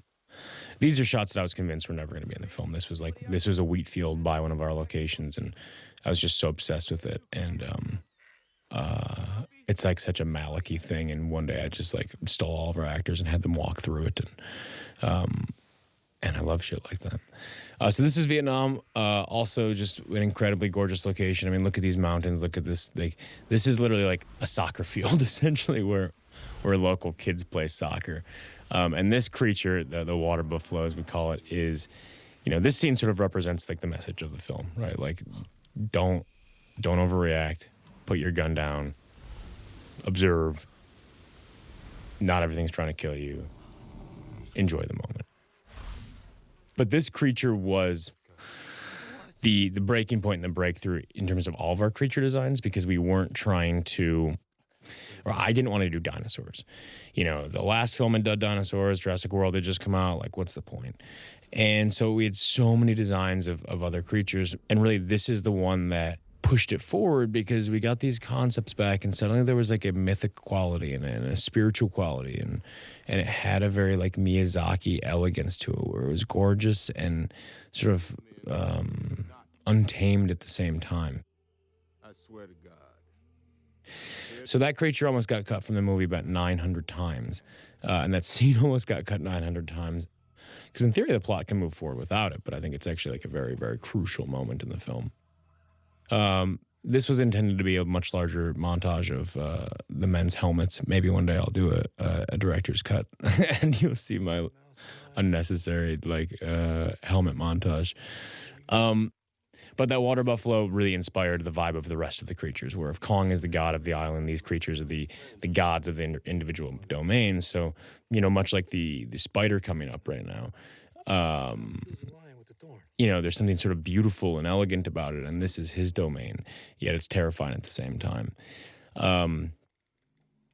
These are shots that I was convinced were never going to be in the film. This was a wheat field by one of our locations, and I was just so obsessed with it. And it's like such a Malicky thing. And one day I just like stole all of our actors and had them walk through it. And I love shit like that. So this is Vietnam. Also just an incredibly gorgeous location. I mean, look at these mountains. Look at this. Like, this is literally like a soccer field, essentially, where local kids play soccer. And this creature, the water buffalo, as we call it, is, you know, this scene sort of represents like the message of the film, right? Like, don't overreact. Put your gun down. Observe. Not everything's trying to kill you. Enjoy the moment. But this creature was the breaking point and the breakthrough in terms of all of our creature designs, because we weren't trying to, or I didn't want to do dinosaurs. You know, the last film had done dinosaurs, Jurassic World had just come out, like, what's the point? And so we had so many designs of other creatures, and really this is the one that pushed it forward, because we got these concepts back and suddenly there was like a mythic quality and a spiritual quality, and it had a very like Miyazaki elegance to it, where it was gorgeous and sort of untamed at the same time. I swear to God. So that creature almost got cut from the movie about 900 times, and that scene almost got cut 900 times, because in theory the plot can move forward without it, but I think it's actually like a very, very crucial moment in the film. This was intended to be a much larger montage of the men's helmets. Maybe one day I'll do a director's cut and you'll see my unnecessary like helmet montage. But that water buffalo really inspired the vibe of the rest of the creatures, where if Kong is the god of the island, these creatures are the gods of the individual domains. So, you know, much like the spider coming up right now, you know, there's something sort of beautiful and elegant about it, and this is his domain, yet it's terrifying at the same time.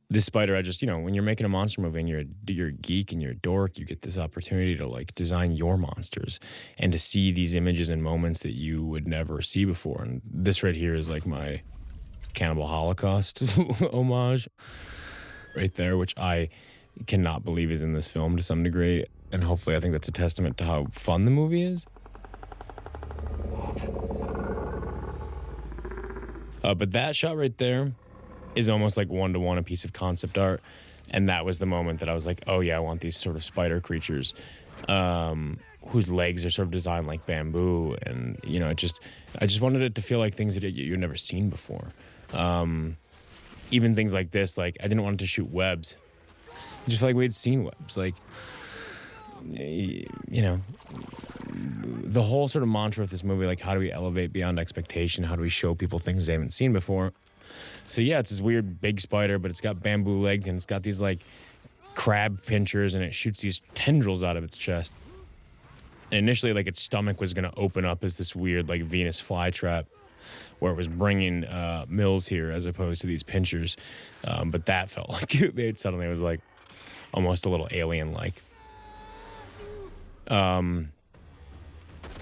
This spider, I just, you know, when you're making a monster movie and you're a geek and you're a dork, you get this opportunity to like design your monsters and to see these images and moments that you would never see before. And this right here is like my Cannibal Holocaust homage right there, which I cannot believe is in this film to some degree. And hopefully I think that's a testament to how fun the movie is. But that shot right there is almost like one-to-one a piece of concept art. And that was the moment that I was like, oh yeah, I want these sort of spider creatures whose legs are sort of designed like bamboo. And, you know, I just wanted it to feel like things that you've never seen before. Even things like this, like I didn't want it to shoot webs. I just felt like we had seen webs. Like, you know, the whole sort of mantra of this movie, like how do we elevate beyond expectation? How do we show people things they haven't seen before? So yeah, it's this weird big spider, but it's got bamboo legs and it's got these like crab pinchers and it shoots these tendrils out of its chest. And initially, like its stomach was going to open up as this weird like Venus flytrap, where it was bringing mills here as opposed to these pinchers. But that felt like it suddenly was like almost a little alien-like.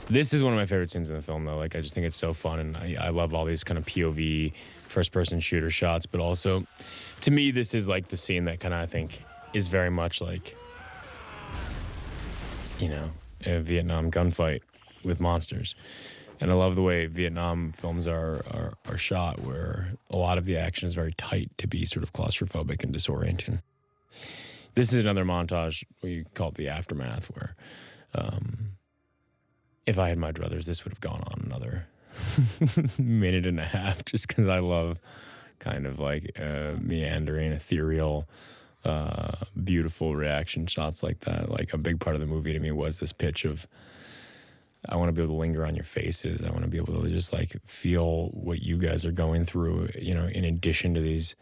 This is one of my favorite scenes in the film, though. Like, I just think it's so fun, and I love all these kind of POV first-person shooter shots. But also, to me, this is like the scene that kind of I think is very much like, you know, a Vietnam gunfight with monsters. And I love the way Vietnam films are shot, where a lot of the action is very tight to be sort of claustrophobic and disorienting. This is another montage, we call it the aftermath, where if I had my druthers, this would have gone on another minute and a half, just because I love kind of like meandering, ethereal beautiful reaction shots like that. Like a big part of the movie to me was this pitch of, I want to be able to linger on your faces. I want to be able to just like feel what you guys are going through, you know, in addition to these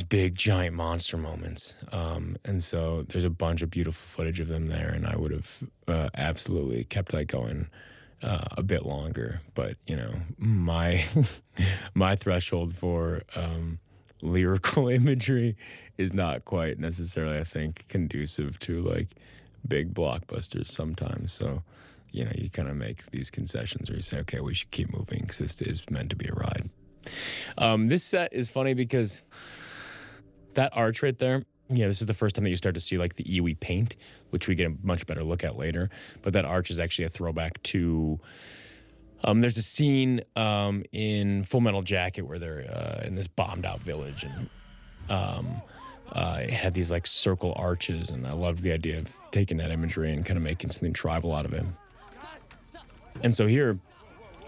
big giant monster moments. And so there's a bunch of beautiful footage of them there, and I would have absolutely kept that going a bit longer. But, you know, my my threshold for lyrical imagery is not quite necessarily, I think, conducive to like big blockbusters sometimes. So, you know, you kind of make these concessions where you say, okay, we should keep moving because this is meant to be a ride. This set is funny because that arch right there, you know, this is the first time that you start to see like the Iwi paint, which we get a much better look at later. But that arch is actually a throwback to, there's a scene in Full Metal Jacket where they're in this bombed out village, and it had these like circle arches, and I loved the idea of taking that imagery and kind of making something tribal out of it. And so here,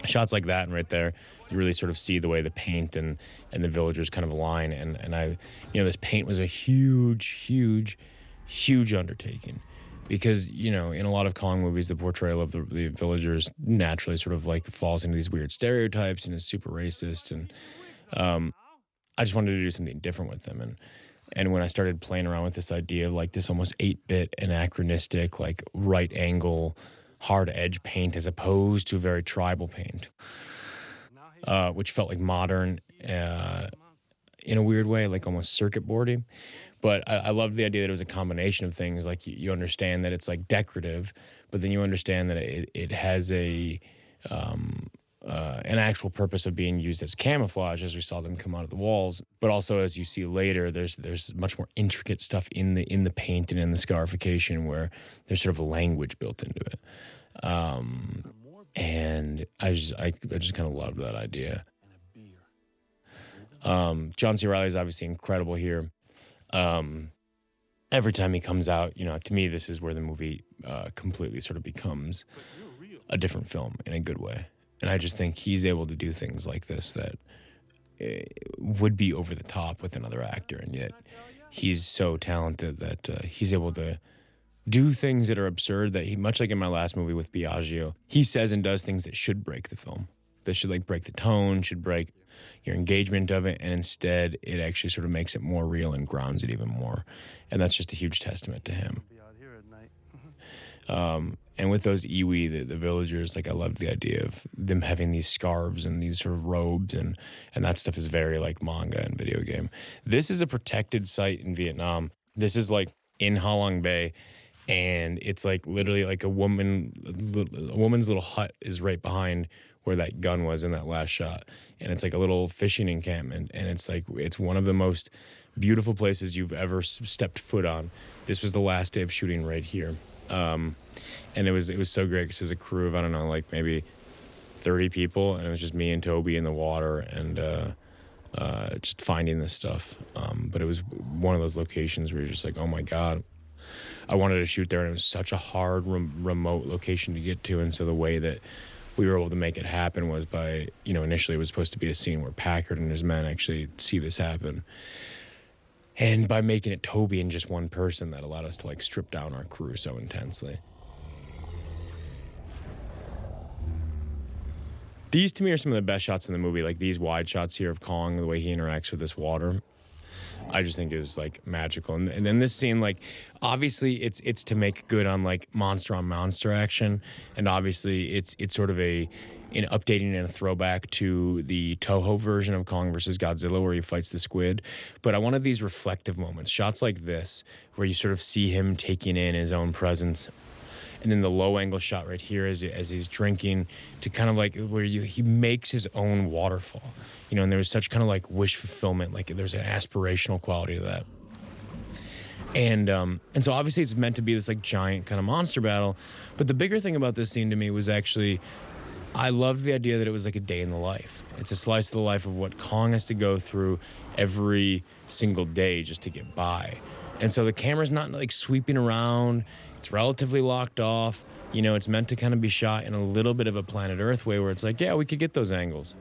shots like that and right there, you really sort of see the way the paint and the villagers kind of align. And I, you know, this paint was a huge undertaking because, you know, in a lot of Kong movies, the portrayal of the villagers naturally sort of like falls into these weird stereotypes and is super racist. And I just wanted to do something different with them. And when I started playing around with this idea of like this almost 8-bit anachronistic, like right angle, hard edge paint as opposed to a very tribal paint, which felt like modern in a weird way, like almost circuit boardy. But I love the idea that it was a combination of things. Like you understand that it's like decorative, but then you understand that it has an actual purpose of being used as camouflage, as we saw them come out of the walls. But also, as you see later, there's much more intricate stuff in the paint and in the scarification where there's sort of a language built into it. And I just kind of loved that idea. John C. Reilly is obviously incredible here. Every time he comes out, you know, to me, this is where the movie completely sort of becomes a different film in a good way. And I just think he's able to do things like this that would be over the top with another actor. And yet he's so talented that he's able to do things that are absurd that he, much like in my last movie with Biagio, he says and does things that should break the film. That should like break the tone, should break your engagement of it. And instead it actually sort of makes it more real and grounds it even more. And that's just a huge testament to him. And with those Iwi, the villagers, like I loved the idea of them having these scarves and these sort of robes, and that stuff is very like manga and video game. This is a protected site in Vietnam. This is like in Ha Long Bay, and it's like literally like a woman's little hut is right behind where that gun was in that last shot, and it's like a little fishing encampment, and it's like it's one of the most beautiful places you've ever stepped foot on. This was the last day of shooting right here. And it was so great because it was a crew of, I don't know, like maybe 30 people, and it was just me and Toby in the water and just finding this stuff. But it was one of those locations where you're just like, oh my God, I wanted to shoot there, and it was such a hard, remote location to get to. And so the way that we were able to make it happen was by, you know, initially it was supposed to be a scene where Packard and his men actually see this happen. And by making it Toby and just one person, that allowed us to like strip down our crew so intensely. These to me are some of the best shots in the movie, like these wide shots here of Kong, the way he interacts with this water. I just think it was like magical. And then this scene, like obviously it's to make good on like monster on monster action, and obviously it's sort of an updating and a throwback to the Toho version of Kong versus Godzilla where he fights the squid. But I wanted these reflective moments, shots like this, where you sort of see him taking in his own presence. And then the low angle shot right here as he's drinking, to kind of like where he makes his own waterfall, you know, and there was such kind of like wish fulfillment, like there's an aspirational quality to that. And so obviously it's meant to be this like giant kind of monster battle. But the bigger thing about this scene to me was actually, I loved the idea that it was like a day in the life. It's a slice of the life of what Kong has to go through every single day just to get by. And so the camera's not like sweeping around. It's relatively locked off. You know, it's meant to kind of be shot in a little bit of a Planet Earth way where it's like, yeah, we could get those angles.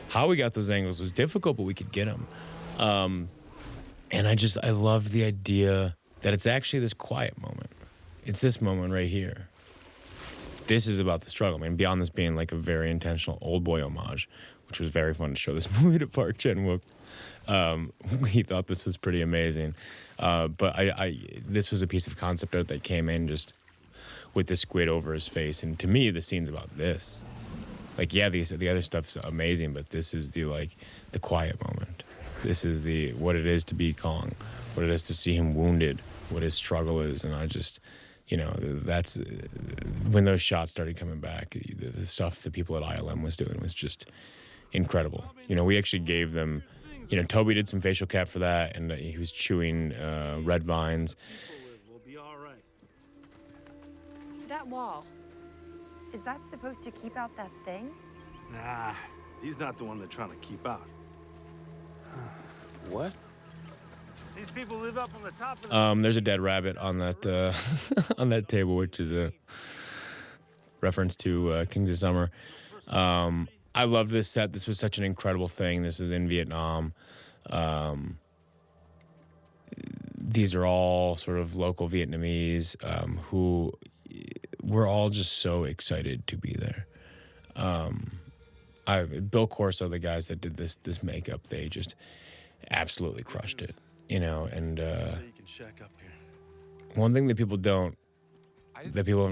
How we got those angles was difficult, but we could get them. And I love the idea that it's actually this quiet moment. It's this moment right here. This is about the struggle. I mean, beyond this being like a very intentional old boy homage, which was very fun to show this movie to Park Chan-wook. He thought this was pretty amazing. But this was a piece of concept art that came in just with the squid over his face. And to me, the scene's about this. Like, yeah, the other stuff's amazing, but this is the quiet moment. This is what it is to be Kong, what it is to see him wounded, what his struggle is. And I just, that's when those shots started coming back. The stuff the people at ILM was doing was just incredible. We actually gave them, Toby did some facial cap for that, and he was chewing red vines. We'll be all right. That wall, is that supposed to keep out that thing? Nah, he's not the one they're trying to keep out. What? These people live up on the top of the... There's a dead rabbit on that on that table, which is a reference to Kings of Summer. I love this set. This was such an incredible thing. This is in Vietnam. These are all sort of local Vietnamese who were all just so excited to be there. Bill Corso, the guys that did this makeup, they just absolutely crushed it, and one thing that people haven't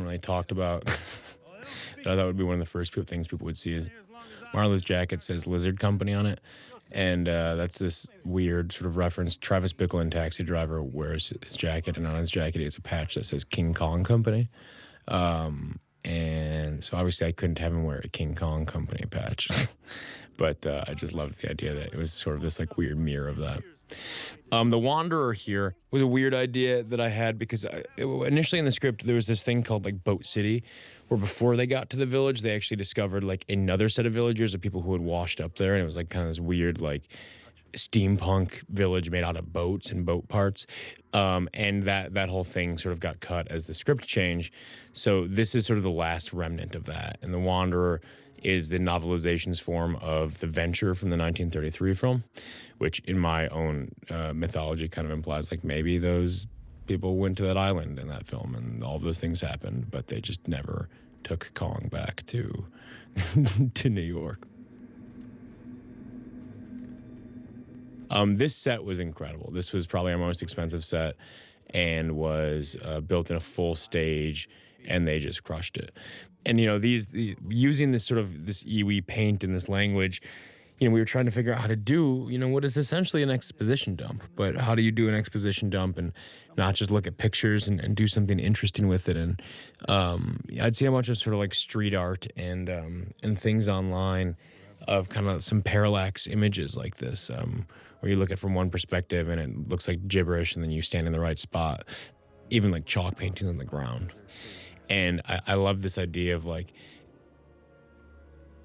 really talked about that I thought would be one of the first things people would see is Marlowe's jacket says Lizard Company on it, and that's this weird sort of reference. Travis Bickle in Taxi Driver wears his jacket, and on his jacket he has a patch that says King Kong Company. And so obviously I couldn't have him wear a King Kong Company patch, but I just loved the idea that it was sort of this weird mirror of that. The Wanderer here was a weird idea that I had because initially in the script there was this thing called Boat City, where before they got to the village they actually discovered another set of villagers of people who had washed up there, and it was kind of this weird steampunk village made out of boats and boat parts, and that whole thing sort of got cut as the script changed. So this is sort of the last remnant of that, and The Wanderer is the novelization's form of The Venture from the 1933 film, which in my own mythology kind of implies maybe those people went to that island in that film and all of those things happened, but they just never took Kong back to to New York. This set was incredible. This was probably our most expensive set and was built in a full stage, and they just crushed it. And, using this sort of this iwi paint and this language, we were trying to figure out how to do, what is essentially an exposition dump. But how do you do an exposition dump and not just look at pictures and do something interesting with it? And I'd seen a bunch of sort of street art and things online of kind of some parallax images like this, where you look at it from one perspective and it looks like gibberish, and then you stand in the right spot, even chalk paintings on the ground. And I love this idea of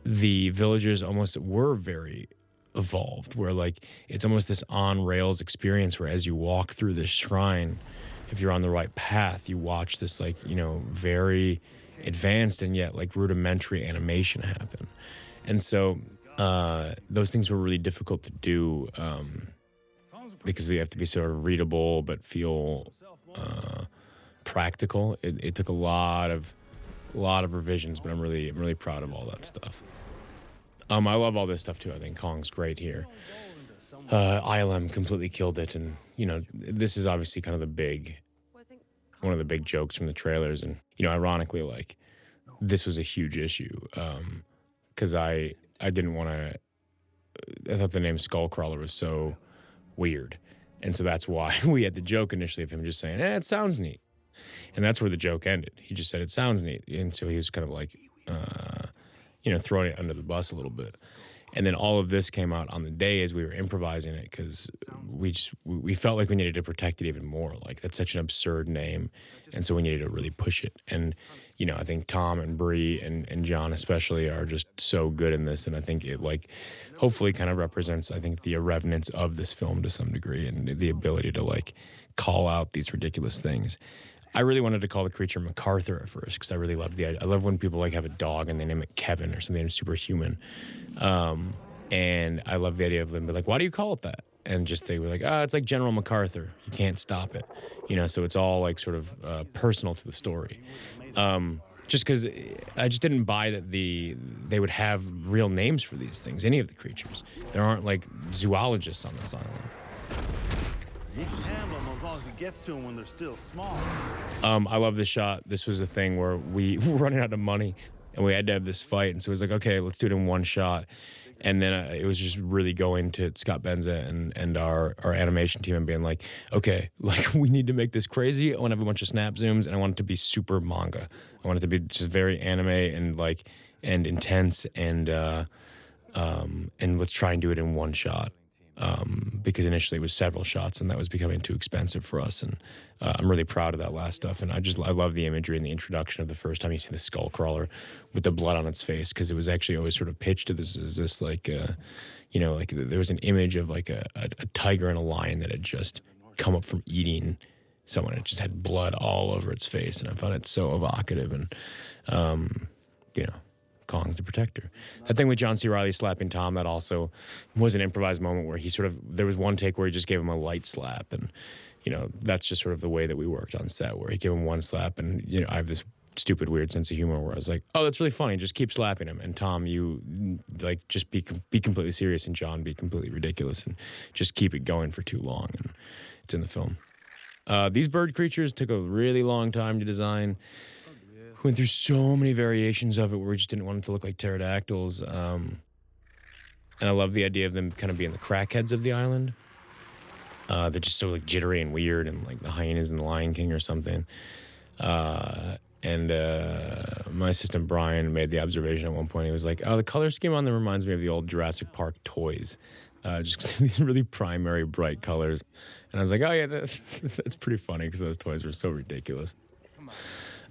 the villagers almost were very evolved, where it's almost this on rails experience where as you walk through this shrine, if you're on the right path, you watch this very advanced and yet rudimentary animation happen. And so those things were really difficult to do because they have to be sort of readable but feel practical. It took a lot of revisions, but I'm really proud of all that stuff. I love all this stuff too. I think Kong's great here. ILM completely killed it, and this is obviously kind of one of the big jokes from the trailers, and ironically, this was a huge issue because I didn't want to. I thought the name Skullcrawler was so weird, and so that's why we had the joke initially of him just saying, "It sounds neat." And that's where the joke ended. He just said, "It sounds neat." And so he was kind of throwing it under the bus a little bit. And then all of this came out on the day as we were improvising it, because we felt like we needed to protect it even more. That's such an absurd name. And so we needed to really push it. And, I think Tom and Bree and John especially are just so good in this. And I think it hopefully kind of represents, I think, the irreverence of this film to some degree, and the ability to call out these ridiculous things. I really wanted to call the creature MacArthur at first because I really love the idea. I love when people have a dog and they name it Kevin or something superhuman. And I love the idea of them, but why do you call it that? and just they were like, it's like General MacArthur. You can't stop it, So it's all like sort of personal to the story. Just because I just didn't buy that they would have real names for these things, any of the creatures. There aren't like zoologists on this island. He can handle them as long as he gets to them when they're still small. I love this shot. This was a thing where we were running out of money and we had to have this fight. And so it was like, okay, let's do it in one shot. And then it was just really going to Scott Benza and our animation team and being like, okay, like we need to make this crazy. I want to have a bunch of snap zooms and I want it to be super manga. I want it to be just very anime and intense and let's try and do it in one shot. Because initially it was several shots and that was becoming too expensive for us. And I'm really proud of that last stuff. And I love the imagery and the introduction of the first time you see the skull crawler with the blood on its face, because it was actually always sort of pitched to this as this like, like there was an image of like a tiger and a lion that had just come up from eating someone. It just had blood all over its face. And I found it so evocative and, Kong's the protector. That thing with John C. Reilly slapping Tom, that also was an improvised moment where there was one take where he just gave him a light slap. And, that's just sort of the way that we worked on set, where he gave him one slap. And, I have this stupid, weird sense of humor where I was like, oh, that's really funny. Just keep slapping him. And Tom, you like, just be completely serious. And John, be completely ridiculous and just keep it going for too long. And it's in the film. These bird creatures took a really long time to design. Went through so many variations of it where we just didn't want it to look like pterodactyls. And I love the idea of them kind of being the crackheads of the island. They're just so like jittery and weird, and like the hyenas in the Lion King or something. And my assistant Brian made the observation at one point. He was like, the color scheme on them reminds me of the old Jurassic Park toys. Just 'cause these really primary bright colors. And I was like, oh yeah, that's pretty funny because those toys were so ridiculous.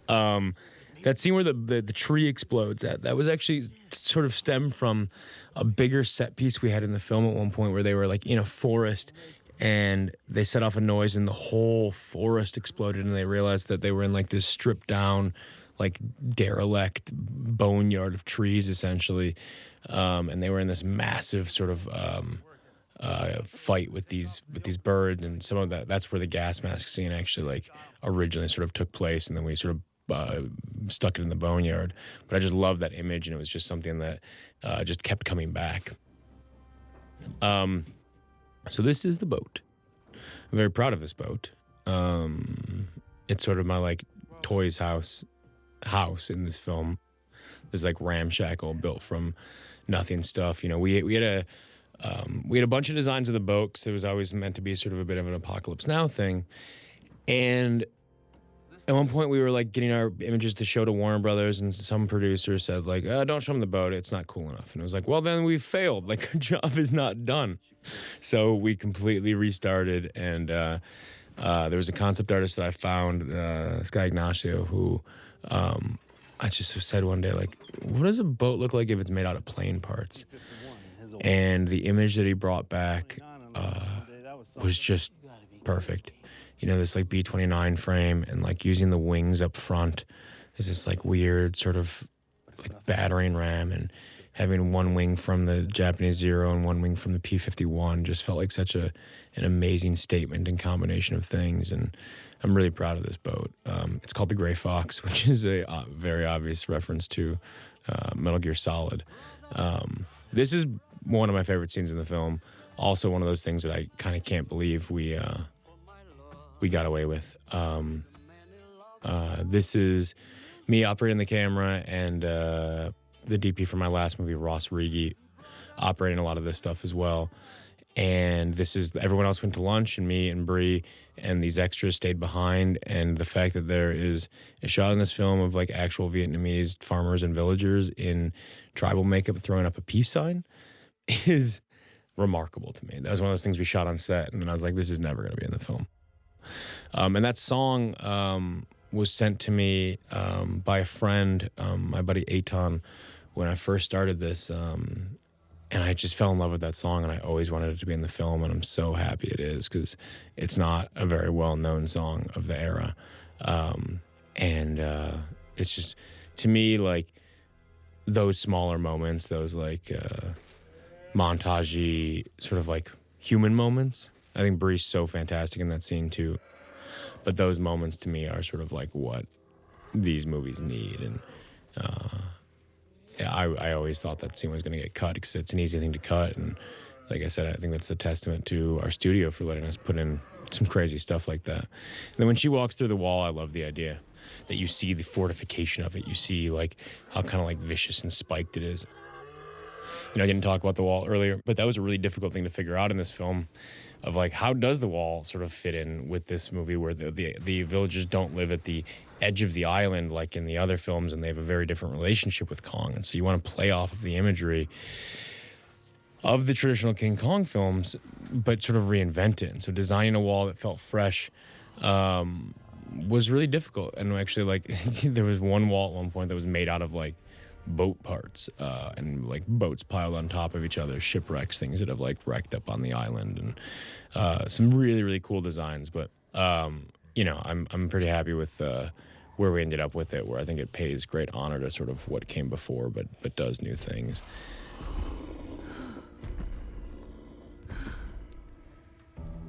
That scene where the tree explodes, that was actually sort of stemmed from a bigger set piece we had in the film at one point where they were like in a forest and they set off a noise and the whole forest exploded and they realized that they were in like this stripped down, like derelict boneyard of trees essentially. And they were in this massive sort of fight with these birds, and some of that's where the gas mask scene actually like originally sort of took place, and then we sort of stuck it in the boneyard. But I just love that image, and it was just something that just kept coming back. So this is the boat. I'm very proud of this boat. It's sort of my like toys house in this film. This like ramshackle built from nothing stuff. We had a bunch of designs of the boat because it was always meant to be sort of a bit of an Apocalypse Now thing. And at one point we were like getting our images to show to Warner Brothers, and some producer said like, don't show them the boat, it's not cool enough. And it was like, well, then we failed, like our job is not done. So we completely restarted, and there was a concept artist that I found, this guy Ignacio, who I just said one day, like, what does a boat look like if it's made out of plane parts? And the image that he brought back was just perfect. This like B-29 frame, and like using the wings up front is this like weird sort of like battering ram, and having one wing from the Japanese Zero and one wing from the P-51 just felt like such an amazing statement and combination of things. And I'm really proud of this boat. It's called the Gray Fox, which is a very obvious reference to Metal Gear Solid. This is one of my favorite scenes in the film. Also one of those things that I kind of can't believe we got away with. This is me operating the camera, and the DP from my last movie, Ross Rigi, operating a lot of this stuff as well. And this is, everyone else went to lunch, and me and Bree and these extras stayed behind. And the fact that there is a shot in this film of like actual Vietnamese farmers and villagers in tribal makeup throwing up a peace sign is remarkable to me. That was one of those things we shot on set, and then I was like, this is never going to be in the film. And that song was sent to me by a friend, my buddy Eitan, when I first started this. And I just fell in love with that song, and I always wanted it to be in the film, and I'm so happy it is, because it's not a very well-known song of the era. It's just, to me, like, those smaller moments, those, like, montage-y, sort of, like, human moments. I think Bree's so fantastic in that scene too. But those moments to me are sort of like what these movies need. And yeah, I always thought that scene was going to get cut because it's an easy thing to cut. And like I said, I think that's a testament to our studio for letting us put in some crazy stuff like that. And then when she walks through the wall, I love the idea that you see the fortification of it. You see like how kind of like vicious and spiked it is. You know, I didn't talk about the wall earlier, but that was a really difficult thing to figure out in this film of like, how does the wall sort of fit in with this movie where the villagers don't live at the edge of the island like in the other films, and they have a very different relationship with Kong. And so you want to play off of the imagery of the traditional King Kong films, but sort of reinvent it. And so designing a wall that felt fresh was really difficult. And actually, like, there was one wall at one point that was made out of like boat parts and like boats piled on top of each other, shipwrecks, things that have like wrecked up on the island, and some really, really cool designs. But you know, I'm pretty happy with where we ended up with it, where I think it pays great honor to sort of what came before, but does new things.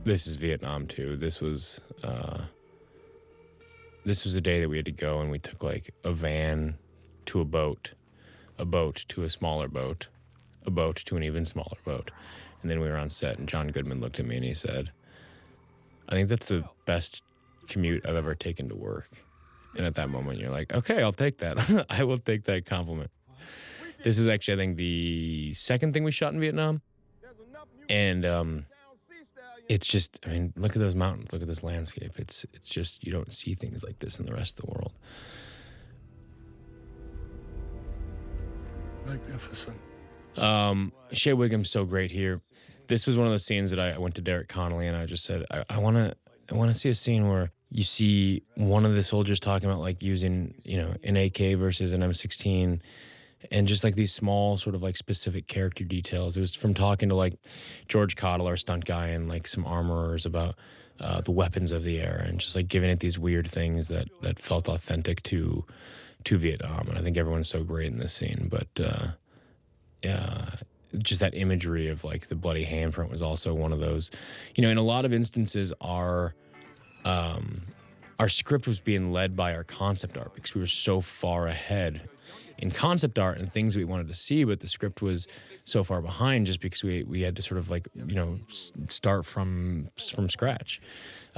This is Vietnam too. This was a day that we had to go, and we took like a van to a boat to a smaller boat, a boat to an even smaller boat. And then we were on set, and John Goodman looked at me and he said, I think that's the best commute I've ever taken to work. And at that moment, you're like, okay, I'll take that. I will take that compliment. This is actually, I think, the second thing we shot in Vietnam. And it's just, I mean, look at those mountains, look at this landscape. It's just, you don't see things like this in the rest of the world. Magnificent. Shea Whigham's so great here. This was one of those scenes that I went to Derek Connolly and I just said, I want to see a scene where you see one of the soldiers talking about like using, you know, an AK versus an M16, and just like these small sort of like specific character details. It was from talking to like George Cottle, our stunt guy, and like some armorers about the weapons of the era, and just like giving it these weird things that felt authentic to Vietnam. And I think everyone's so great in this scene. But yeah, just that imagery of like the bloody handprint was also one of those. You know, in a lot of instances, our script was being led by our concept art because we were so far ahead in concept art and things we wanted to see, but the script was so far behind just because we had to sort of like, you know, start from scratch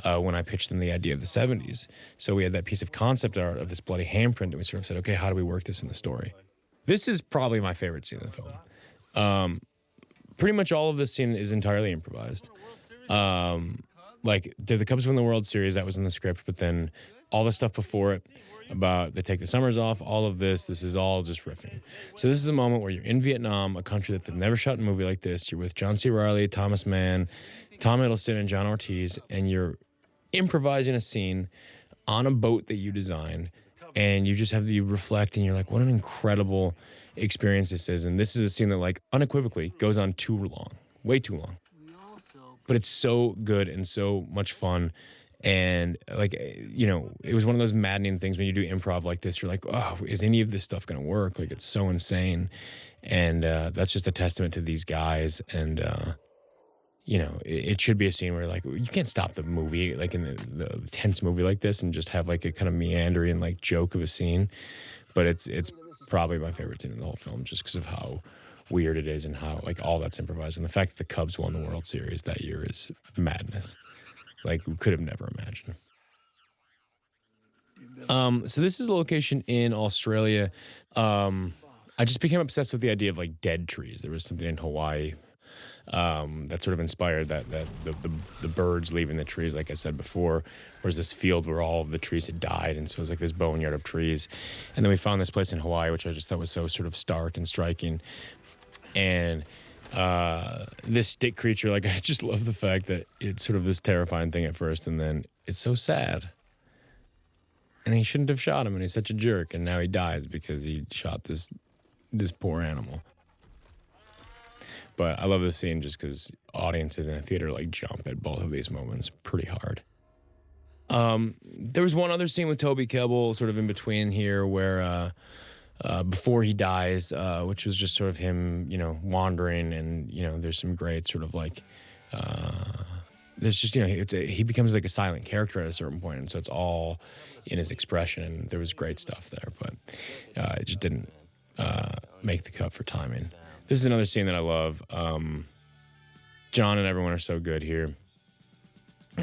when I pitched them the idea of the 70s. So we had that piece of concept art of this bloody handprint, and we sort of said, okay, how do we work this in the story? This is probably my favorite scene in the film. Pretty much all of this scene is entirely improvised. Like, did the Cubs win the World Series? That was in the script, but then all the stuff before it about they take the summers off, all of this is all just riffing. So this is a moment where you're in Vietnam, a country that they've never shot a movie like this. You're with John C. Reilly, Thomas Mann, Tom Hiddleston, and John Ortiz, and you're improvising a scene on a boat that you designed, and you just have you reflect, and you're like, what an incredible experience this is. And this is a scene that like unequivocally goes on too long, way too long. But it's so good and so much fun. And like, you know, it was one of those maddening things when you do improv like this, you're like, oh, is any of this stuff going to work? Like, it's so insane. And that's just a testament to these guys. And, you know, it should be a scene where like, you can't stop the movie, like in the tense movie like this, and just have like a kind of meandering like joke of a scene. But it's probably my favorite scene in the whole film, just because of how weird it is and how like all that's improvised. And the fact that the Cubs won the World Series that year is madness. Like, we could have never imagined. So this is a location in Australia. I just became obsessed with the idea of like dead trees. There was something in Hawaii that sort of inspired that the birds leaving the trees, like I said before. There's this field where all of the trees had died, and so it was like this boneyard of trees. And then we found this place in Hawaii, which I just thought was so sort of stark and striking. And this stick creature, like, I just love the fact that it's sort of this terrifying thing at first, and then it's so sad. And he shouldn't have shot him, and he's such a jerk, and now he dies because he shot this poor animal. But I love this scene just because audiences in a theater like jump at both of these moments pretty hard. There was one other scene with Toby Kebbell sort of in between here where before he dies, which was just sort of him, you know, wandering, and, you know, there's some great sort of like there's just, he becomes like a silent character at a certain point, and so it's all in his expression, and there was great stuff there, but it just didn't make the cut for timing. This is another scene that I love. John and everyone are so good here.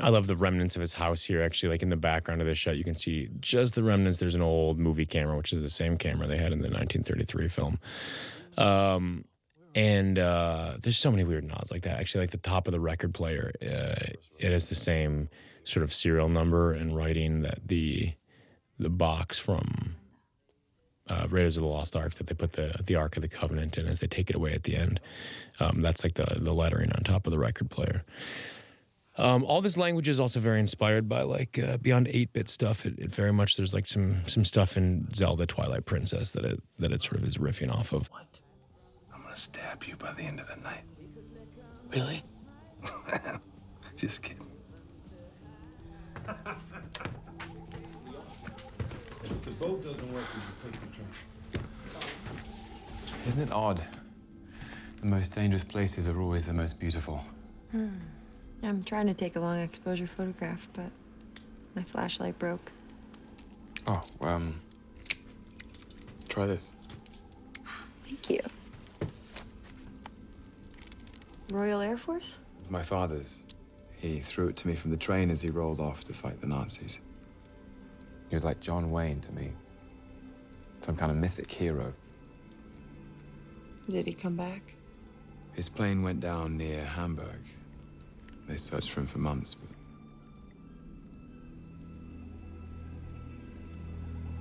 I love the remnants of his house here. Actually, like in the background of this shot, you can see just the remnants. There's an old movie camera, which is the same camera they had in the 1933 film. And there's so many weird nods like that. Actually, like the top of the record player, it has the same sort of serial number and writing that the box from Raiders of the Lost Ark that they put the Ark of the Covenant in as they take it away at the end. That's like the lettering on top of the record player. All this language is also very inspired by like beyond 8-bit stuff. It very much, there's like some stuff in Zelda Twilight Princess that it sort of is riffing off of. What? I'm gonna stab you by the end of the night. Really? Just kidding. If the boat doesn't work, we just take the train. Isn't it odd? The most dangerous places are always the most beautiful. I'm trying to take a long exposure photograph, but my flashlight broke. Oh, try this. Thank you. Royal Air Force? My father's. He threw it to me from the train as he rolled off to fight the Nazis. He was like John Wayne to me. Some kind of mythic hero. Did he come back? His plane went down near Hamburg. They searched for him for months, but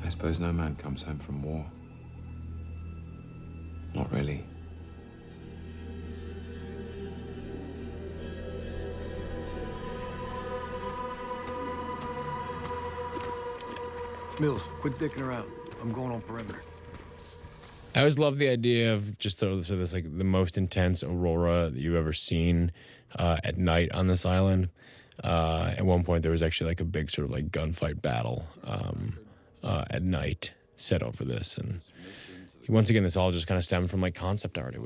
I suppose no man comes home from war. Not really. Mills, quit dicking around. I'm going on perimeter. I always love the idea of just sort of this like the most intense aurora that you've ever seen at night on this island. At one point, there was actually like a big sort of like gunfight battle at night set over this, and once again, this all just kind of stemmed from like concept art. It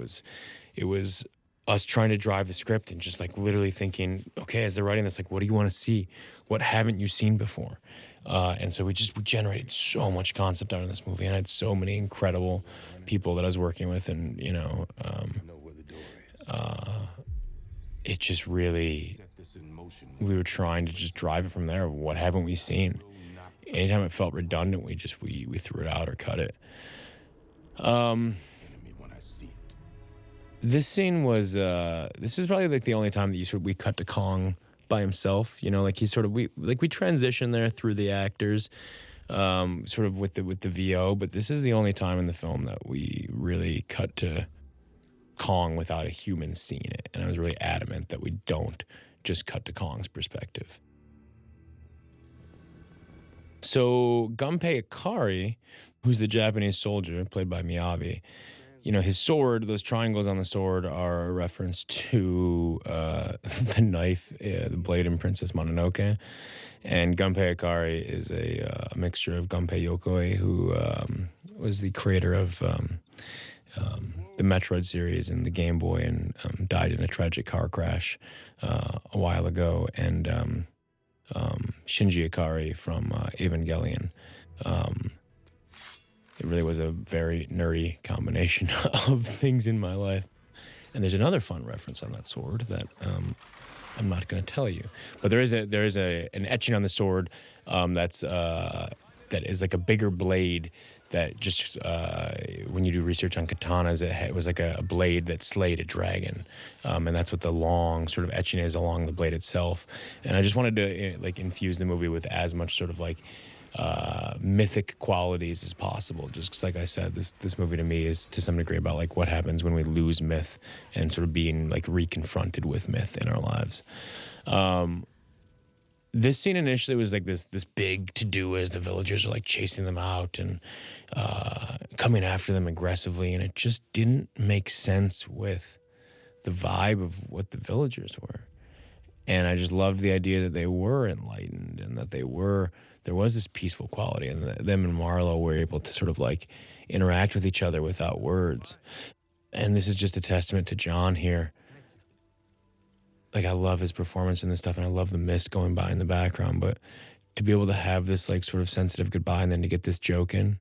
was us trying to drive the script and just like literally thinking, okay, as they're writing this, like, what do you want to see? What haven't you seen before? And so we generated so much concept art in this movie, and I had so many incredible people that I was working with, and it just really, we were trying to just drive it from there. What haven't we seen? Anytime it felt redundant, we threw it out or cut it. This scene was, this is probably like the only time that we cut to Kong by himself, like we transition there through the actors, sort of with the VO, but this is the only time in the film that we really cut to Kong without a human seeing it, and I was really adamant that we don't just cut to Kong's perspective. So Gunpei Ikari, who's the Japanese soldier played by Miyavi, his sword, those triangles on the sword are a reference to the knife, the blade in Princess Mononoke. And Gunpei Ikari is a mixture of Gunpei Yokoi, who was the creator of the Metroid series and the Game Boy, and died in a tragic car crash a while ago, and Shinji Ikari from Evangelion. It really was a very nerdy combination of things in my life. And there's another fun reference on that sword that I'm not going to tell you. But there is an etching on the sword that is like a bigger blade that just, when you do research on katanas, it was like a blade that slayed a dragon. And that's what the long sort of etching is along the blade itself. And I just wanted to like infuse the movie with as much sort of like mythic qualities as possible, just because, like I said, this movie to me is to some degree about like what happens when we lose myth and sort of being like reconfronted with myth in our lives. This scene initially was like this big to-do as the villagers are like chasing them out and coming after them aggressively, and it just didn't make sense with the vibe of what the villagers were. And I just loved the idea that they were enlightened and that there was this peaceful quality, and them and Marlowe were able to sort of like interact with each other without words. And this is just a testament to John here. like I love his performance in this stuff, and I love the mist going by in the background. But to be able to have this like sort of sensitive goodbye, and then to get this joke in,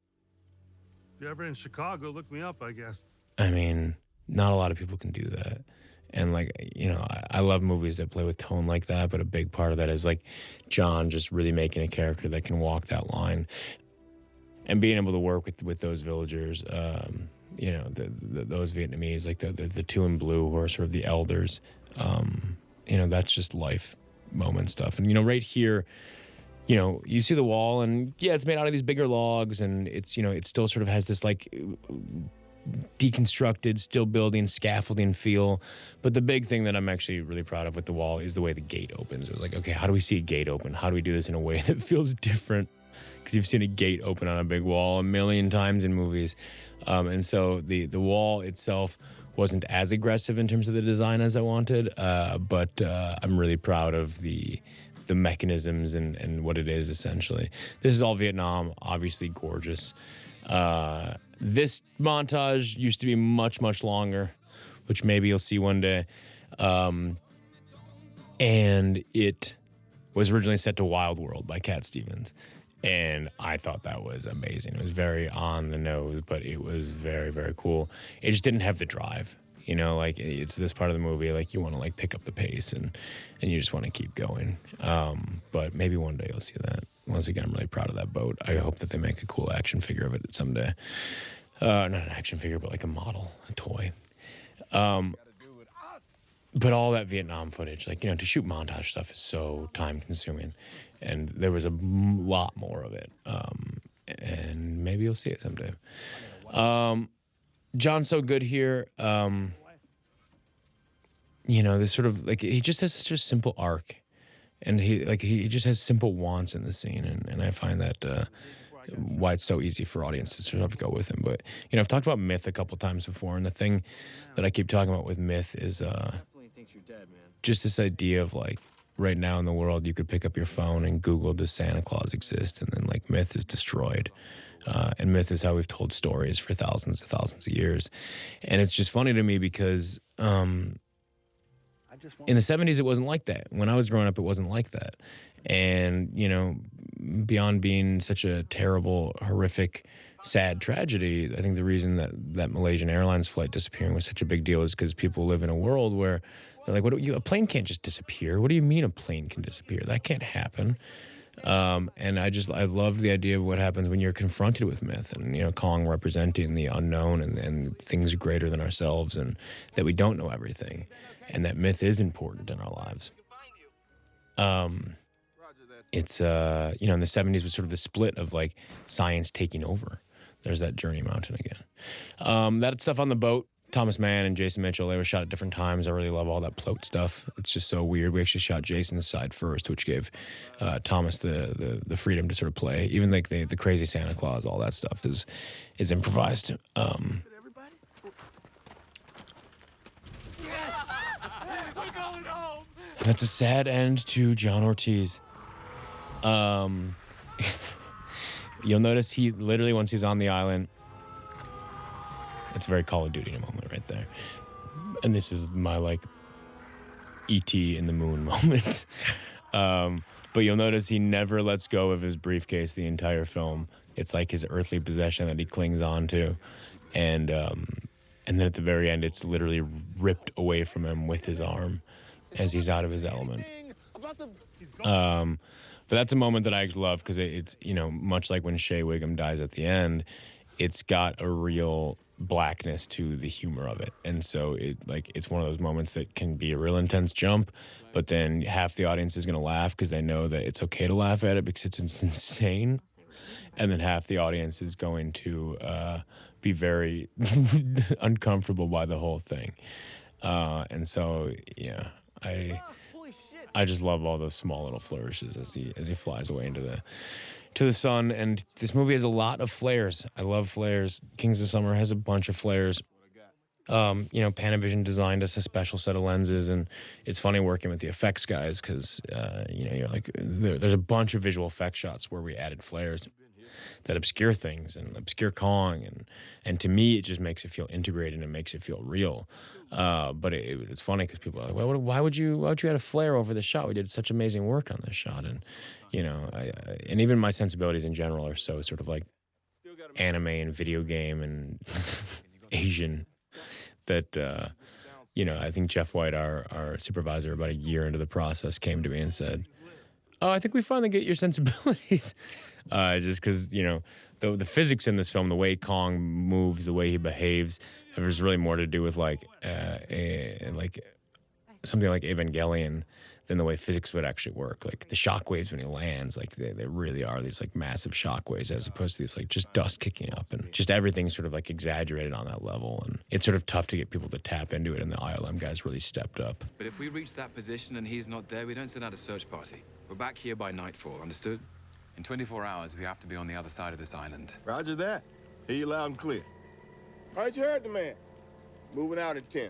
If you're ever in Chicago, look me up, I guess. I mean, not a lot of people can do that. And like, you know, I love movies that play with tone like that, but a big part of that is like John just really making a character that can walk that line, and being able to work with those villagers, you know, those Vietnamese, like the two in blue who are sort of the elders. You know, that's just life moment stuff. And, you know, right here, you know, you see the wall, and yeah, it's made out of these bigger logs, and it's, you know, it still sort of has this like deconstructed, still building, scaffolding feel. But the big thing that I'm actually really proud of with the wall is the way the gate opens. It was like, okay, how do we see a gate open? How do we do this in a way that feels different? Because you've seen a gate open on a big wall a million times in movies. And so the wall itself wasn't as aggressive in terms of the design as I wanted, but I'm really proud of the mechanisms and what it is, essentially. This is all Vietnam, obviously gorgeous. This montage used to be much, much longer, which maybe you'll see one day. And it was originally set to Wild World by Cat Stevens. And I thought that was amazing. It was very on the nose, but it was very, very cool. It just didn't have the drive. You know, like it's this part of the movie, like you want to like pick up the pace and you just want to keep going. But maybe one day you'll see that. Once again, I'm really proud of that boat. I hope that they make a cool action figure of it someday. Not an action figure, but like a model, a toy. But all that Vietnam footage, like, you know, to shoot montage stuff is so time consuming. And there was a lot more of it. And maybe you'll see it someday. John's so good here. You know, this sort of like, he just has such a simple arc, and he just has simple wants in the scene. And I find that, why it's so easy for audiences to sort of go with him. But, you know, I've talked about myth a couple times before, and the thing that I keep talking about with myth is, just this idea of like, right now in the world, you could pick up your phone and Google, does Santa Claus exist? And then like myth is destroyed. And myth is how we've told stories for thousands and thousands of years. And it's just funny to me because in the 70s, it wasn't like that. When I was growing up, it wasn't like that. And, you know, beyond being such a terrible, horrific, sad tragedy, I think the reason that Malaysian Airlines flight disappearing was such a big deal is because people live in a world where they're like, a plane can't just disappear. What do you mean a plane can disappear? That can't happen. And I love the idea of what happens when you're confronted with myth, and, you know, Kong representing the unknown and things greater than ourselves, and that we don't know everything, and that myth is important in our lives. It's, you know, in the 70s was sort of the split of like science taking over. There's that Journey Mountain again. That stuff on the boat, Thomas Mann and Jason Mitchell, they were shot at different times. I really love all that float stuff. It's just so weird. We actually shot Jason's side first, which gave Thomas the freedom to sort of play. Even like the crazy Santa Claus, all that stuff is improvised. That's a sad end to John Ortiz. You'll notice he literally, once he's on the island, it's very Call of Duty in a moment right there. And this is my, like, E.T. in the moon moment. But you'll notice he never lets go of his briefcase the entire film. It's like his earthly possession that he clings on to. And then at the very end, it's literally ripped away from him with his arm as he's out of his element. But that's a moment that I love because it's, you know, much like when Shea Wiggum dies at the end, it's got a real blackness to the humor of it. And so it's one of those moments that can be a real intense jump, but then half the audience is going to laugh because they know that it's okay to laugh at it because it's insane. And then half the audience is going to be very uncomfortable by the whole thing. And so, yeah, I just love all those small little flourishes as he flies away into the sun. And this movie has a lot of flares. I love flares. Kings of Summer has a bunch of flares. You know, Panavision designed us a special set of lenses, and it's funny working with the effects guys because you know, you're like, there's a bunch of visual effects shots where we added flares. that obscure things and obscure Kong, and to me it just makes it feel integrated and it makes it feel real. But it's funny because people are like, well, why would you add a flare over the shot? We did such amazing work on this shot, and you know, and even my sensibilities in general are so sort of like anime and video game and Asian that you know, I think Jeff White, our supervisor, about a year into the process, came to me and said, "Oh, I think we finally get your sensibilities." Just because, you know, the physics in this film, the way Kong moves, the way he behaves, there's really more to do with like something like Evangelion than the way physics would actually work. Like the shockwaves when he lands, like they really are these like massive shockwaves as opposed to these like just dust kicking up, and just everything's sort of like exaggerated on that level. And it's sort of tough to get people to tap into it, and the ILM guys really stepped up. But if we reach that position and he's not there, we don't send out a search party. We're back here by nightfall, understood? In 24 hours, we have to be on the other side of this island. Roger that. Hear you loud and clear. All right, you heard the man. Moving out in 10.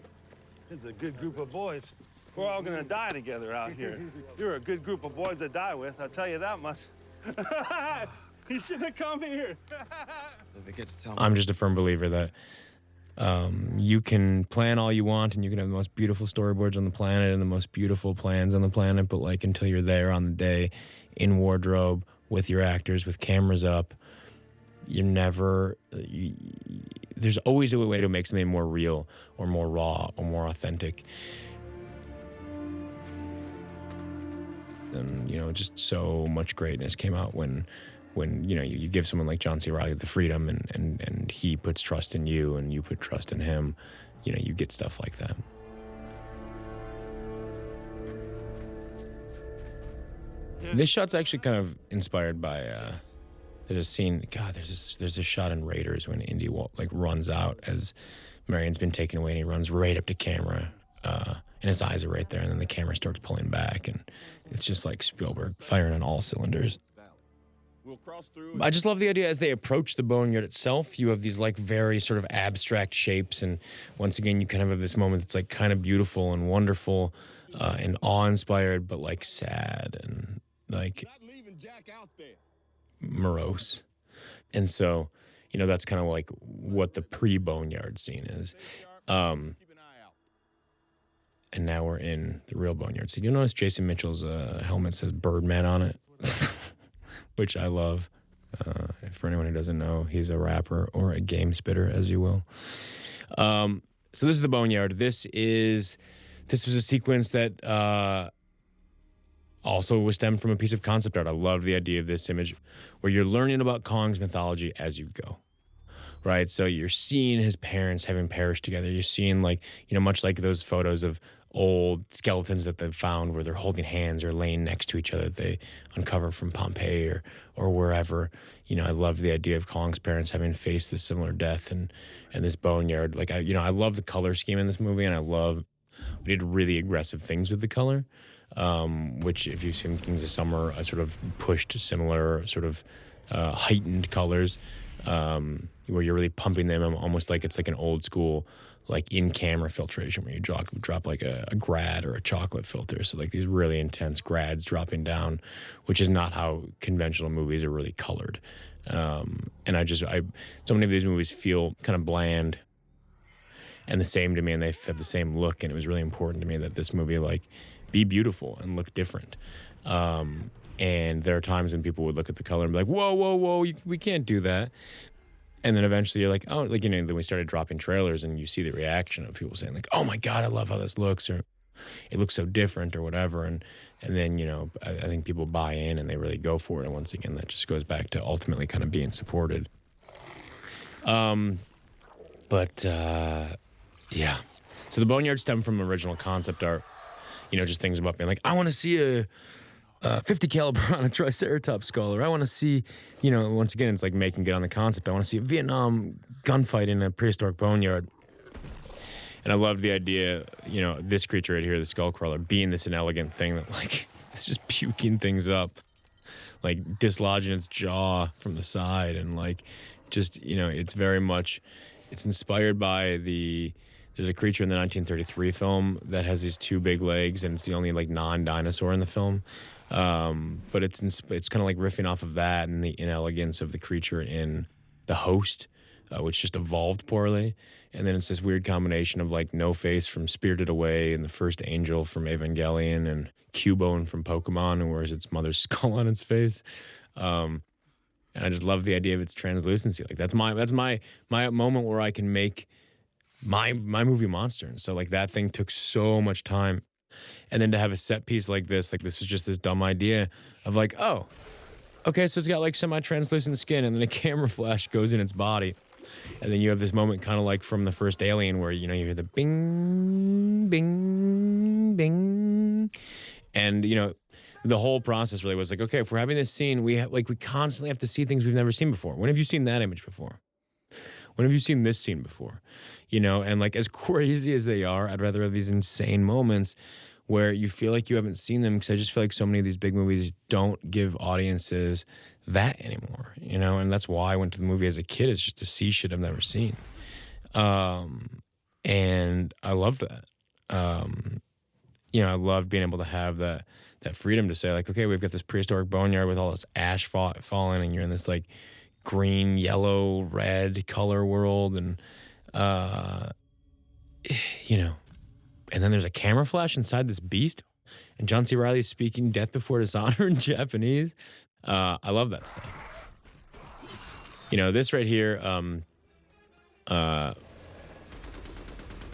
It's a good group of boys. We're all gonna die together out here. You're a good group of boys to die with, I'll tell you that much. You should have come here. I'm just a firm believer that you can plan all you want and you can have the most beautiful storyboards on the planet and the most beautiful plans on the planet, but like until you're there on the day in wardrobe with your actors, with cameras up, you're never, there's always a way to make something more real or more raw or more authentic. And, you know, just so much greatness came out when you know, you give someone like John C. Reilly the freedom and he puts trust in you and you put trust in him, you know, you get stuff like that. This shot's actually kind of inspired by there's a scene, God, there's a shot in Raiders when Indy like runs out as Marion's been taken away and he runs right up to camera. And his eyes are right there, and then the camera starts pulling back, and it's just like Spielberg firing on all cylinders. I just love the idea as they approach the boneyard itself, you have these like very sort of abstract shapes, and once again, you kind of have this moment that's like kind of beautiful and wonderful and awe-inspired, but like sad and like morose. And so, you know, that's kind of like what the pre-boneyard scene is. And now we're in the real boneyard. So you'll notice Jason Mitchell's helmet says Birdman on it, which I love. For anyone who doesn't know, he's a rapper or a game spitter, as you will. So this is the boneyard. This was a sequence that also was stemmed from a piece of concept art. I love the idea of this image where you're learning about Kong's mythology as you go. Right, so you're seeing his parents having perished together. You're seeing, like, you know, much like those photos of old skeletons that they've found where they're holding hands or laying next to each other that they uncover from Pompeii or wherever. You know, I love the idea of Kong's parents having faced this similar death and this boneyard. Like, I love the color scheme in this movie, and we did really aggressive things with the color, which, if you've seen Kings of Summer, I sort of pushed similar sort of heightened colors. Where you're really pumping them almost like it's like an old school, like in-camera filtration where you drop like a grad or a chocolate filter. So like these really intense grads dropping down, which is not how conventional movies are really colored. And so many of these movies feel kind of bland and the same to me, and they have the same look. And it was really important to me that this movie like be beautiful and look different. And there are times when people would look at the color and be like, whoa, we can't do that. And then eventually you're like, oh, like, you know, then we started dropping trailers and you see the reaction of people saying like, oh my God, I love how this looks, or it looks so different or whatever. And then, you know, I think people buy in and they really go for it. And once again, that just goes back to ultimately kind of being supported. Yeah. So the boneyard stemmed from original concept art, you know, just things about being like, I want to see a 50 caliber on a Triceratops skull, or I want to see, you know, once again, it's like making it on the concept. I want to see a Vietnam gunfight in a prehistoric boneyard. And I love the idea, you know, this creature right here, the skull crawler, being this inelegant thing that like, it's just puking things up, like dislodging its jaw from the side. And like, just, you know, it's very much, it's inspired by the There's a creature in the 1933 film that has these two big legs, and it's the only like non-dinosaur in the film. But it's kind of like riffing off of that and the inelegance of the creature in The Host, which just evolved poorly. And then it's this weird combination of like No Face from Spirited Away and the First Angel from Evangelion and Cubone from Pokemon, and wears its mother's skull on its face. And I just love the idea of its translucency. Like that's my moment where I can make my movie monster. And so like that thing took so much time. And then to have a set piece like this was just this dumb idea of like, oh, okay, so it's got like semi-translucent skin, and then a camera flash goes in its body. And then you have this moment kind of like from the first Alien where, you know, you hear the bing, bing, bing. And, you know, the whole process really was like, okay, if we're having this scene, we constantly have to see things we've never seen before. When have you seen that image before? When have you seen this scene before? You know, and like as crazy as they are, I'd rather have these insane moments where you feel like you haven't seen them, because I just feel like so many of these big movies don't give audiences that anymore, you know? And that's why I went to the movie as a kid, is just to see shit I've never seen. And I loved that. You know, I loved being able to have that freedom to say like, okay, we've got this prehistoric boneyard with all this ash falling, and you're in this like green, yellow, red color world, and you know, and then there's a camera flash inside this beast, and John C. Reilly's speaking Death Before Dishonor in Japanese. I love that stuff. You know, this right here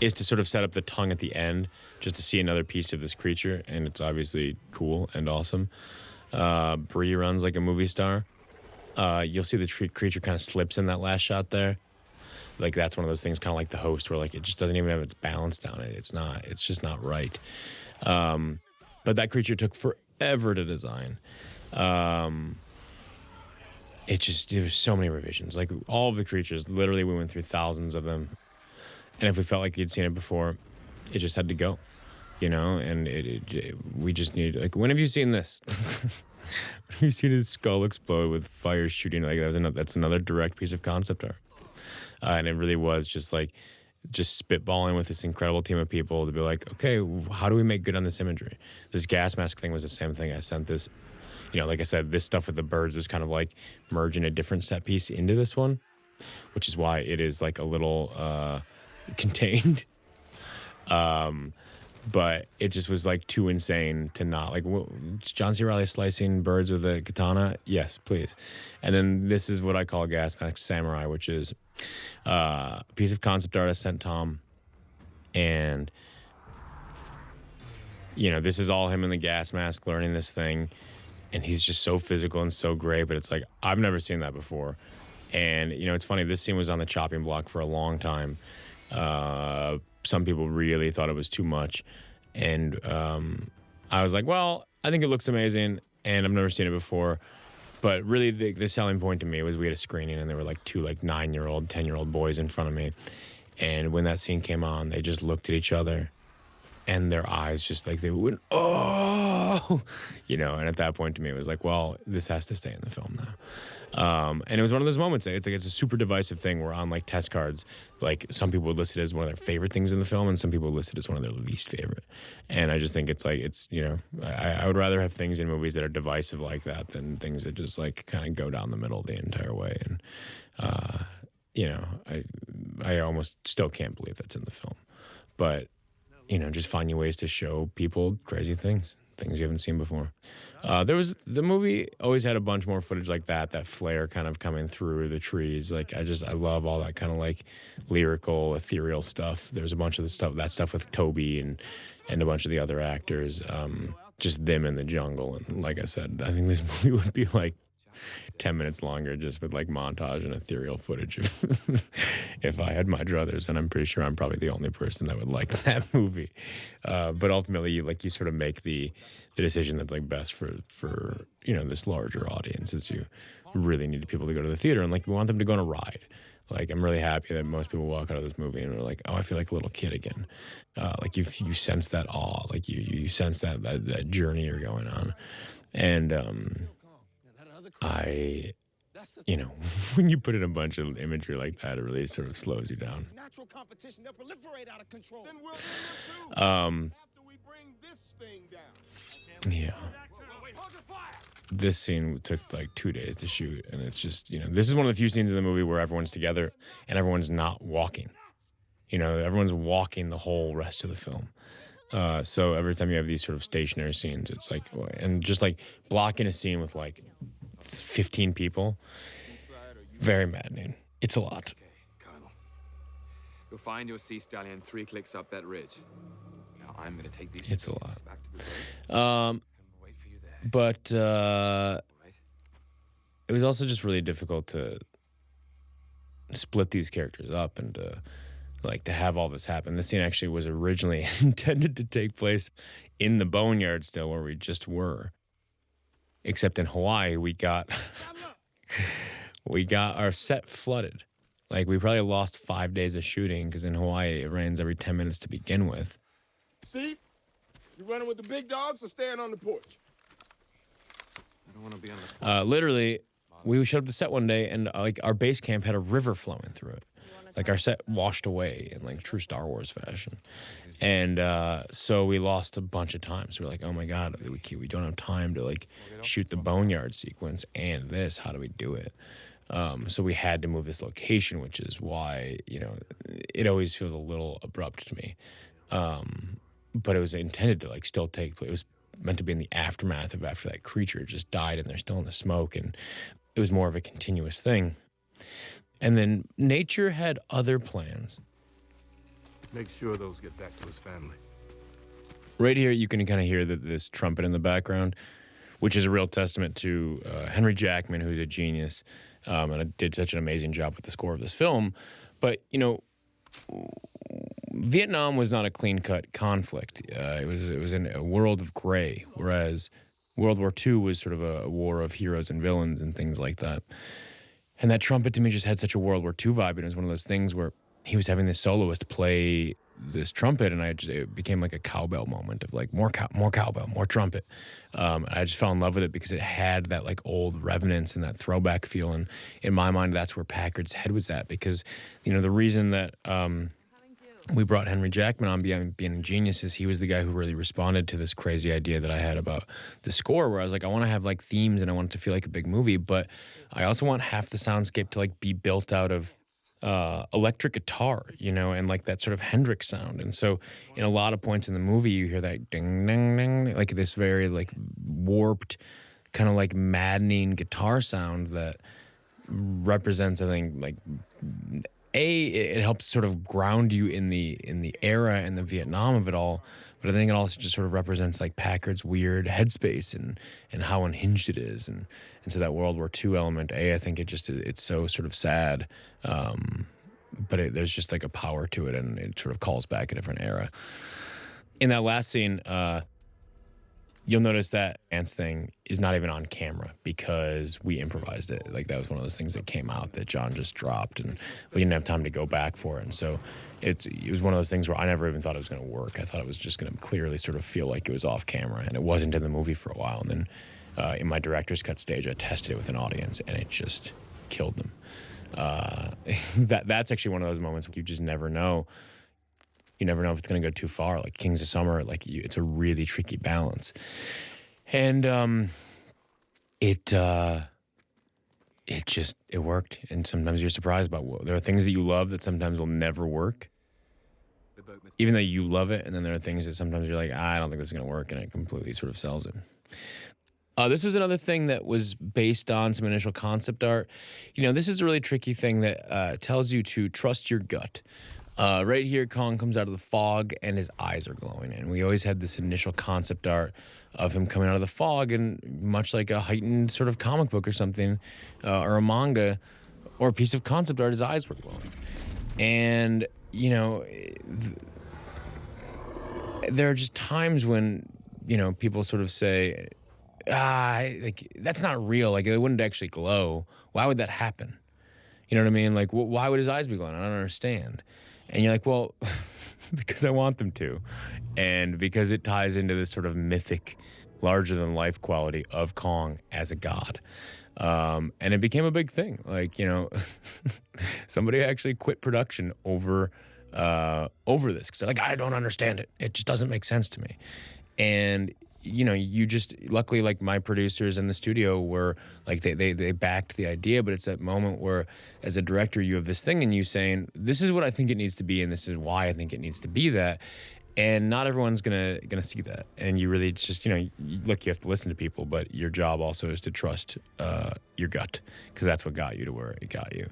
is to sort of set up the tongue at the end, just to see another piece of this creature, and it's obviously cool and awesome. Bree runs like a movie star. You'll see the creature kind of slips in that last shot there. Like that's one of those things, kind of like The Host, where like it just doesn't even have its balance down. It's just not right. But that creature took forever to design. There was so many revisions. Like all of the creatures, literally we went through thousands of them. And if we felt like you'd seen it before, it just had to go, you know? And we just needed, like, when have you seen this? Have you seen his skull explode with fire shooting? Like that's another direct piece of concept art. And it really was just spitballing with this incredible team of people to be like, okay, how do we make good on this imagery? This gas mask thing was the same thing. I sent this, you know, like I said, this stuff with the birds was kind of like merging a different set piece into this one, which is why it is like a little contained. But it just was like too insane to not like. John C. Reilly slicing birds with a katana, yes, please. And then this is what I call Gas Mask Samurai, which is a piece of concept art I sent Tom, and you know, this is all him in the gas mask learning this thing, and he's just so physical and so great. But it's like, I've never seen that before. And you know, it's funny, this scene was on the chopping block for a long time. Some people really thought it was too much. And I was like, well, I think it looks amazing, and I've never seen it before. But really, the selling point to me was we had a screening, and there were like two 9-year-old, 10-year-old boys in front of me. And when that scene came on, they just looked at each other, and their eyes just like, they went, oh, you know. And at that point to me, it was like, well, this has to stay in the film now. And it was one of those moments. It's a super divisive thing where on like test cards, like some people would list it as one of their favorite things in the film, and some people would list it as one of their least favorite. And I just think it's you know, I would rather have things in movies that are divisive like that than things that just like kind of go down the middle the entire way. And you know, I almost still can't believe that's in the film, but you know, just finding ways to show people crazy things you haven't seen before. The movie always had a bunch more footage like that flare kind of coming through the trees. Like I love all that kind of like lyrical, ethereal stuff. There's a bunch of that stuff with Toby and a bunch of the other actors, just them in the jungle. And like I said, I think this movie would be like 10 minutes longer just with like montage and ethereal footage if I had my druthers, and I'm pretty sure I'm probably the only person that would like that movie. But ultimately, you sort of make the decision that's like best for you know, this larger audience. Is you really need people to go to the theater, and like we want them to go on a ride. Like I'm really happy that most people walk out of this movie and are like, oh, I feel like a little kid again. Like you sense that awe, like you sense that journey you're going on. And you know, when you put in a bunch of imagery like that, it really sort of slows you down. Natural competition, they'll proliferate out of control. Then we'll end them too. After we bring this thing down. Yeah. This scene took like 2 days to shoot, and it's just, you know, this is one of the few scenes in the movie where everyone's together and everyone's not walking. You know, everyone's walking the whole rest of the film. So every time you have these sort of stationary scenes, it's like, and just like blocking a scene with like 15 people, very maddening. It's a lot. Okay, Colonel. You'll find your sea stallion 3 clicks up that ridge. Now I'm gonna take these. It's a lot. Back to the boat. And wait for you there. But it was also just really difficult to split these characters up and like to have all this happen. This scene actually was originally intended to take place in the boneyard still where we just were. Except in Hawaii, we got our set flooded. Like we probably lost 5 days of shooting because in Hawaii it rains every 10 minutes to begin with. Steve, you running with the big dogs or staying on the porch? I don't want to be on the literally, we showed up to set one day and like our base camp had a river flowing through it. Like our set washed away in like true Star Wars fashion. And so we lost a bunch of time. So we're like, oh my God, we don't have time to like shoot the boneyard sequence and this, how do we do it? So we had to move this location, which is why, you know, it always feels a little abrupt to me. But it was intended to like still take place. It was meant to be in the aftermath of after that creature just died and they're still in the smoke. And it was more of a continuous thing. And then nature had other plans. Make sure those get back to his family. Right here, you can kind of hear this trumpet in the background, which is a real testament to Henry Jackman, who's a genius, and did such an amazing job with the score of this film. But, you know, Vietnam was not a clean-cut conflict. It was in a world of gray, whereas World War II was sort of a war of heroes and villains and things like that. And that trumpet to me just had such a World War II vibe. And it was one of those things where he was having this soloist play this trumpet, and it became like a cowbell moment of like more cowbell, more trumpet. I just fell in love with it because it had that like old revenance and that throwback feel. And in my mind, that's where Packard's head was at, because, you know, the reason that we brought Henry Jackman on being a genius is he was the guy who really responded to this crazy idea that I had about the score, where I was like, I want to have like themes and I want it to feel like a big movie, but I also want half the soundscape to like be built out of electric guitar, you know, and like that sort of Hendrix sound. And so in a lot of points in the movie, you hear that ding, ding, ding, like this very like warped, kind of like maddening guitar sound that represents, I think, like, it helps sort of ground you in the era and the Vietnam of it all, but I think it also just sort of represents like Packard's weird headspace and how unhinged it is, and so that World War II element. I think it's so sort of sad, but there's just like a power to it, and it sort of calls back a different era. In that last scene, you'll notice that Ants thing is not even on camera because we improvised it. Like that was one of those things that came out that John just dropped, and we didn't have time to go back for it. And so it was one of those things where I never even thought it was going to work. I thought it was just going to clearly sort of feel like it was off camera, and it wasn't in the movie for a while. And then in my director's cut stage, I tested it with an audience, and it just killed them. That's actually one of those moments where you just never know. You never know if it's going to go too far. Like Kings of Summer, it's a really tricky balance. And it worked. And sometimes you're surprised about there are things that you love that sometimes will never work, even though you love it. And then there are things that sometimes you're like, I don't think this is going to work. And it completely sort of sells it. This was another thing that was based on some initial concept art. You know, this is a really tricky thing that tells you to trust your gut. Right here, Kong comes out of the fog and his eyes are glowing. And we always had this initial concept art of him coming out of the fog, and much like a heightened sort of comic book or something, or a manga, or a piece of concept art, his eyes were glowing. And, you know, there are just times when, you know, people sort of say, like, that's not real. Like, it wouldn't actually glow. Why would that happen? You know what I mean? Like, why would his eyes be glowing? I don't understand. And you're like, well, because I want them to. And because it ties into this sort of mythic, larger-than-life quality of Kong as a god. And it became a big thing. Like, you know, somebody actually quit production over this because they're like, I don't understand it. It just doesn't make sense to me. And you know, you just luckily, like, my producers in the studio were like, they backed the idea, but it's that moment where as a director you have this thing and you saying, this is what I think it needs to be and this is why I think it needs to be that. And not everyone's gonna see that, and you really just, you know, look, you have to listen to people, but your job also is to trust your gut, because that's what got you to where it got you.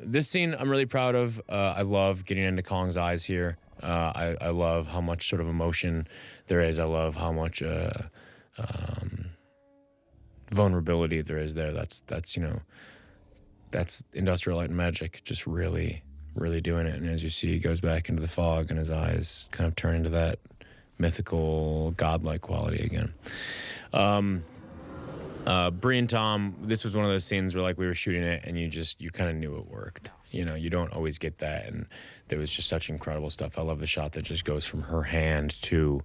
This scene I'm really proud of. I love getting into Kong's eyes here. I love how much sort of emotion there is. I love how much vulnerability there is there. That's you know, that's Industrial Light and Magic just really doing it. And as you see, he goes back into the fog and his eyes kind of turn into that mythical, godlike quality again. Bree and Tom, this was one of those scenes where, like, we were shooting it and you kind of knew it worked. You know, you don't always get that, and there was just such incredible stuff. I love the shot that just goes from her hand to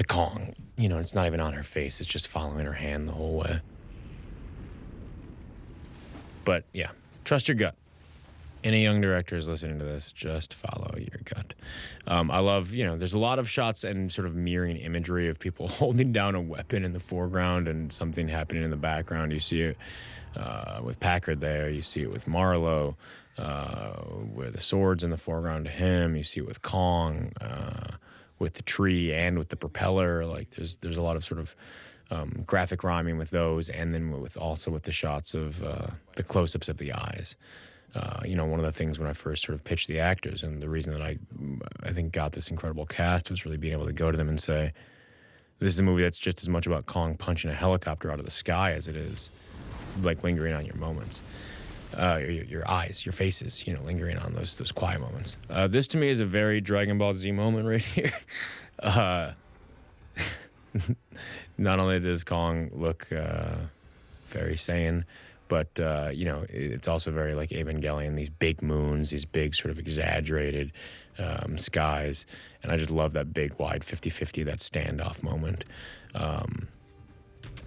Kong. You know, it's not even on her face, it's just following her hand the whole way. But yeah, trust your gut. Any young directors listening to this, just follow your gut. I love, you know, there's a lot of shots and sort of mirroring imagery of people holding down a weapon in the foreground and something happening in the background. You see it with Packard there. You see it with Marlowe, where the sword's in the foreground to him. You see it with Kong, with the tree and with the propeller. Like, there's a lot of sort of graphic rhyming with those, and then with the shots of the close-ups of the eyes. You know, one of the things when I first sort of pitched the actors, and the reason that I think got this incredible cast, was really being able to go to them and say, this is a movie that's just as much about Kong punching a helicopter out of the sky as it is, like, lingering on your moments. Your eyes, your faces, you know, lingering on those quiet moments. This to me is a very Dragon Ball Z moment right here. Not only does Kong look very Saiyan, but, you know, it's also very like Evangelion, these big moons, these big sort of exaggerated skies. And I just love that big, wide 50-50, that standoff moment.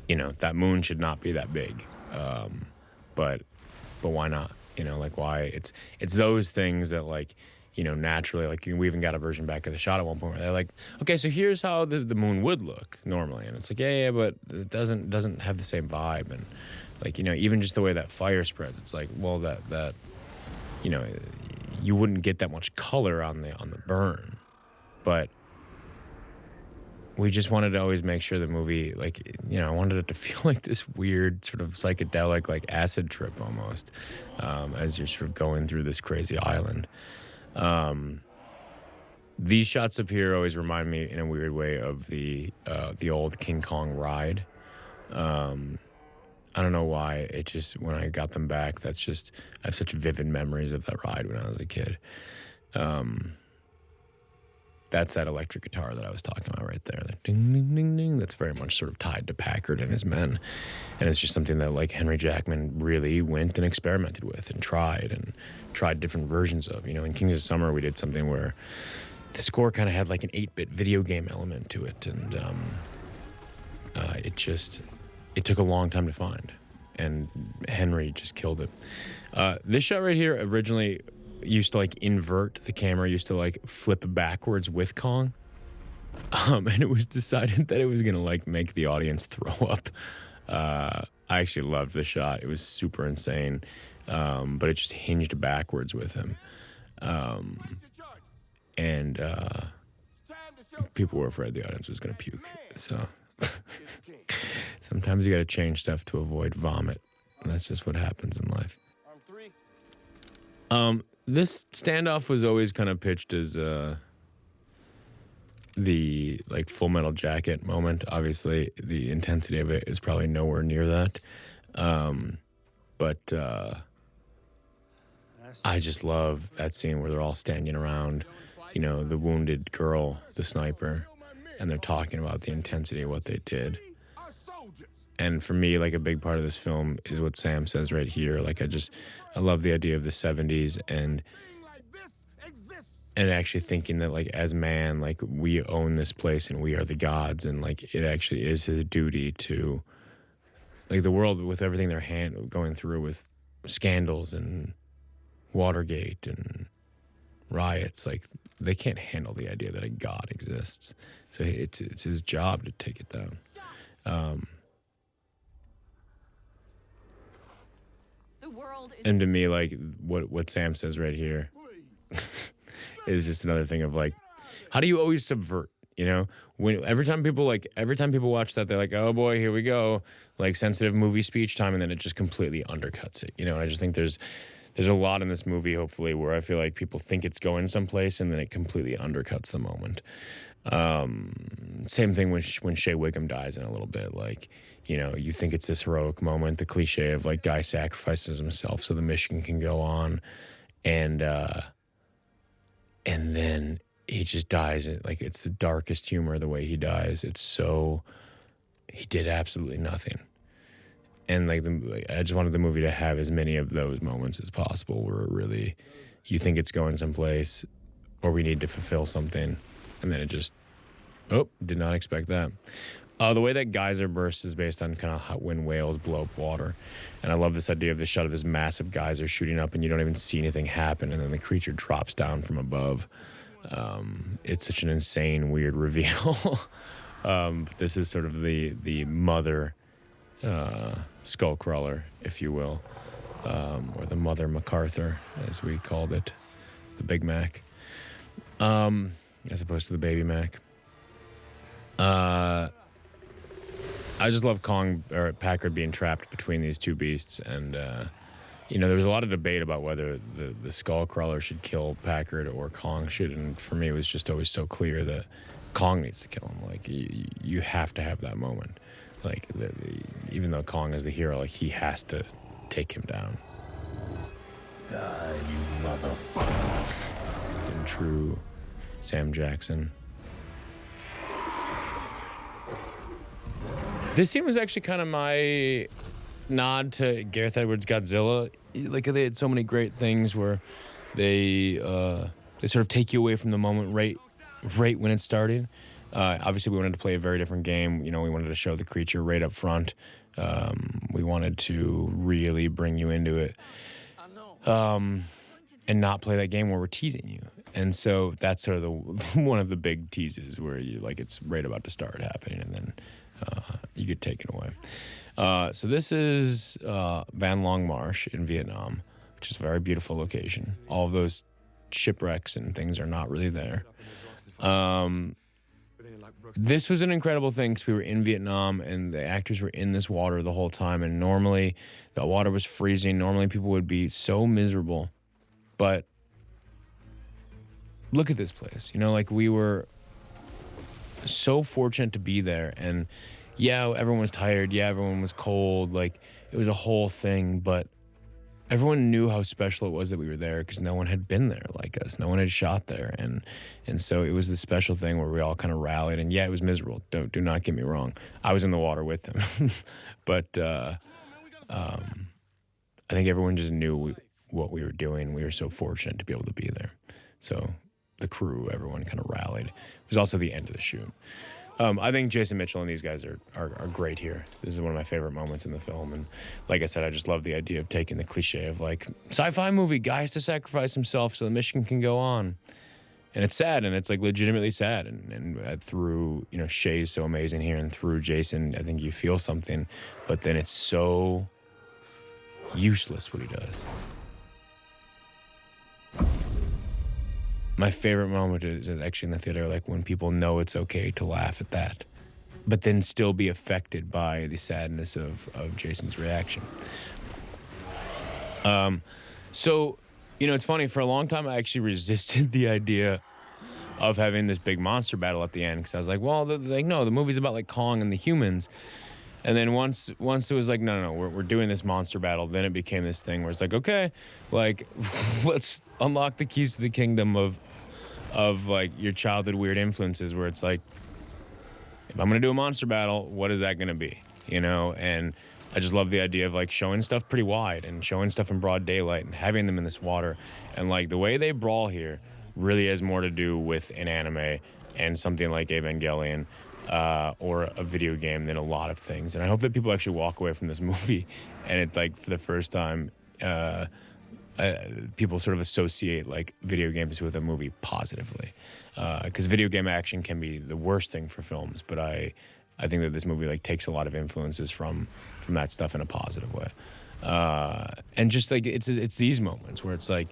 You know, that moon should not be that big. But why not? You know, like, why? It's those things that, like, you know, naturally, like, we even got a version back of the shot at one point where they're like, okay, so here's how the moon would look normally. And it's like, yeah, but it doesn't have the same vibe. And, like, you know, even just the way that fire spreads, it's like, well, that you know, you wouldn't get that much color on the burn. But we just wanted to always make sure the movie, like, you know, I wanted it to feel like this weird sort of psychedelic, like, acid trip almost, as you're sort of going through this crazy island. These shots up here always remind me in a weird way of the old King Kong ride. I don't know why, it just, when I got them back, I have such vivid memories of that ride when I was a kid. That's that electric guitar that I was talking about right there. That ding, ding, ding, ding. That's very much sort of tied to Packard and his men. And it's just something that, like, Henry Jackman really went and experimented with and tried different versions of. You know, in Kings of Summer, we did something where the score kind of had like an 8-bit video game element to it. And it took a long time to find. And Henry just killed it. This shot right here originally used to, like, invert the camera, used to, like, flip backwards with Kong. And it was decided that it was going to, like, make the audience throw up. I actually loved the shot. It was super insane. But it just hinged backwards with him. And people were afraid the audience was going to puke. So sometimes you got to change stuff to avoid vomit. And that's just what happens in life. This standoff was always kind of pitched as the, like, Full Metal Jacket moment. Obviously, the intensity of it is probably nowhere near that. But I just love that scene where they're all standing around, you know, the wounded girl, the sniper, and they're talking about the intensity of what they did. And for me, like, a big part of this film is what Sam says right here. Like, I love the idea of the 70s and actually thinking that, like, as man, like, we own this place and we are the gods, and, like, it actually is his duty to like the world with everything they're going through with scandals and Watergate and riots, like they can't handle the idea that a God exists. So it's his job to take it down. And to me, like what Sam says right here is just another thing of like, how do you always subvert? You know, every time people watch that, they're like, oh boy, here we go, like sensitive movie speech time, and then it just completely undercuts it. You know, and I just think there's a lot in this movie, hopefully, where I feel like people think it's going someplace, and then it completely undercuts the moment. Same thing when Shea Wiggum dies in a little bit. Like, you know, you think it's this heroic moment, the cliche of like guy sacrifices himself so the mission can go on, and then he just dies. Like, it's the darkest humor the way he dies. He did absolutely nothing. And like I just wanted the movie to have as many of those moments as possible where it really, you think it's going someplace, or we need to fulfill something, and then it just, did not expect that. The way that geyser burst is based on kind of when whales blow up water, and I love this idea of the shot of this massive geyser shooting up, and you don't even see anything happen, and then the creature drops down from above. It's such an insane, weird reveal. This is sort of the mother Skullcrawler, if you will, or the Mother MacArthur, as we called it, the Big Mac, as opposed to the Baby Mac. I just love Packard being trapped between these two beasts, and you know, there was a lot of debate about whether the Skullcrawler should kill Packard or Kong should, and for me, it was just always so clear that Kong needs to kill him. Like, you have to have that moment. Like, even though Kong is the hero, like, he has to take him down. Die, you motherfucker. In true Sam Jackson. This scene was actually kind of my nod to Gareth Edwards' Godzilla. Like, they had so many great things where they sort of take you away from the moment right when it started. Obviously, we wanted to play a very different game. You know, we wanted to show the creature right up front. We wanted to really bring you into it, and not play that game where we're teasing you. And so that's sort of one of the big teases where you like it's right about to start happening, and then you get taken away. So this is Van Long Marsh in Vietnam, which is a very beautiful location. All of those shipwrecks and things are not really there. This was an incredible thing because we were in Vietnam and the actors were in this water the whole time, and normally the water was freezing. Normally people would be so miserable, but look at this place. You know, like, we were so fortunate to be there, and yeah, everyone was tired. Yeah, everyone was cold. Like, it was a whole thing, but everyone knew how special it was that we were there because no one had been there like us. No one had shot there, and so it was this special thing where we all kind of rallied. And yeah, it was miserable. Do not get me wrong. I was in the water with them, but I think everyone just knew what we were doing. We were so fortunate to be able to be there. So the crew, everyone kind of rallied. It was also the end of the shoot. I think Jason Mitchell and these guys are great here. This is one of my favorite moments in the film. And like I said, I just love the idea of taking the cliche of like sci-fi movie, guy has to sacrifice himself so the mission can go on. And it's sad, and it's like legitimately sad. And through, you know, Shea's so amazing here, and through Jason, I think you feel something, but then it's so useless what he does. My favorite moment is actually in the theater, like when people know it's okay to laugh at that, but then still be affected by the sadness of Jason's reaction. So, you know, it's funny, for a long time I actually resisted the idea of having this big monster battle at the end, because I was like, well, no, the movie's about like Kong and the humans. And then once it was like, no, we're doing this monster battle, then it became this thing where it's like, okay, like, let's unlock the keys to the kingdom of like your childhood weird influences, where it's like, if I'm gonna do a monster battle, what is that gonna be? You know? And I just love the idea of like showing stuff pretty wide and showing stuff in broad daylight and having them in this water. And like the way they brawl here really has more to do with an anime and something like Evangelion or a video game than a lot of things. And I hope that people actually walk away from this movie and it, like, for the first time, people sort of associate like video games with a movie positively, because video game action can be the worst thing for films. But I think that this movie like takes a lot of influences from that stuff in a positive way, and just like it's these moments where it's like,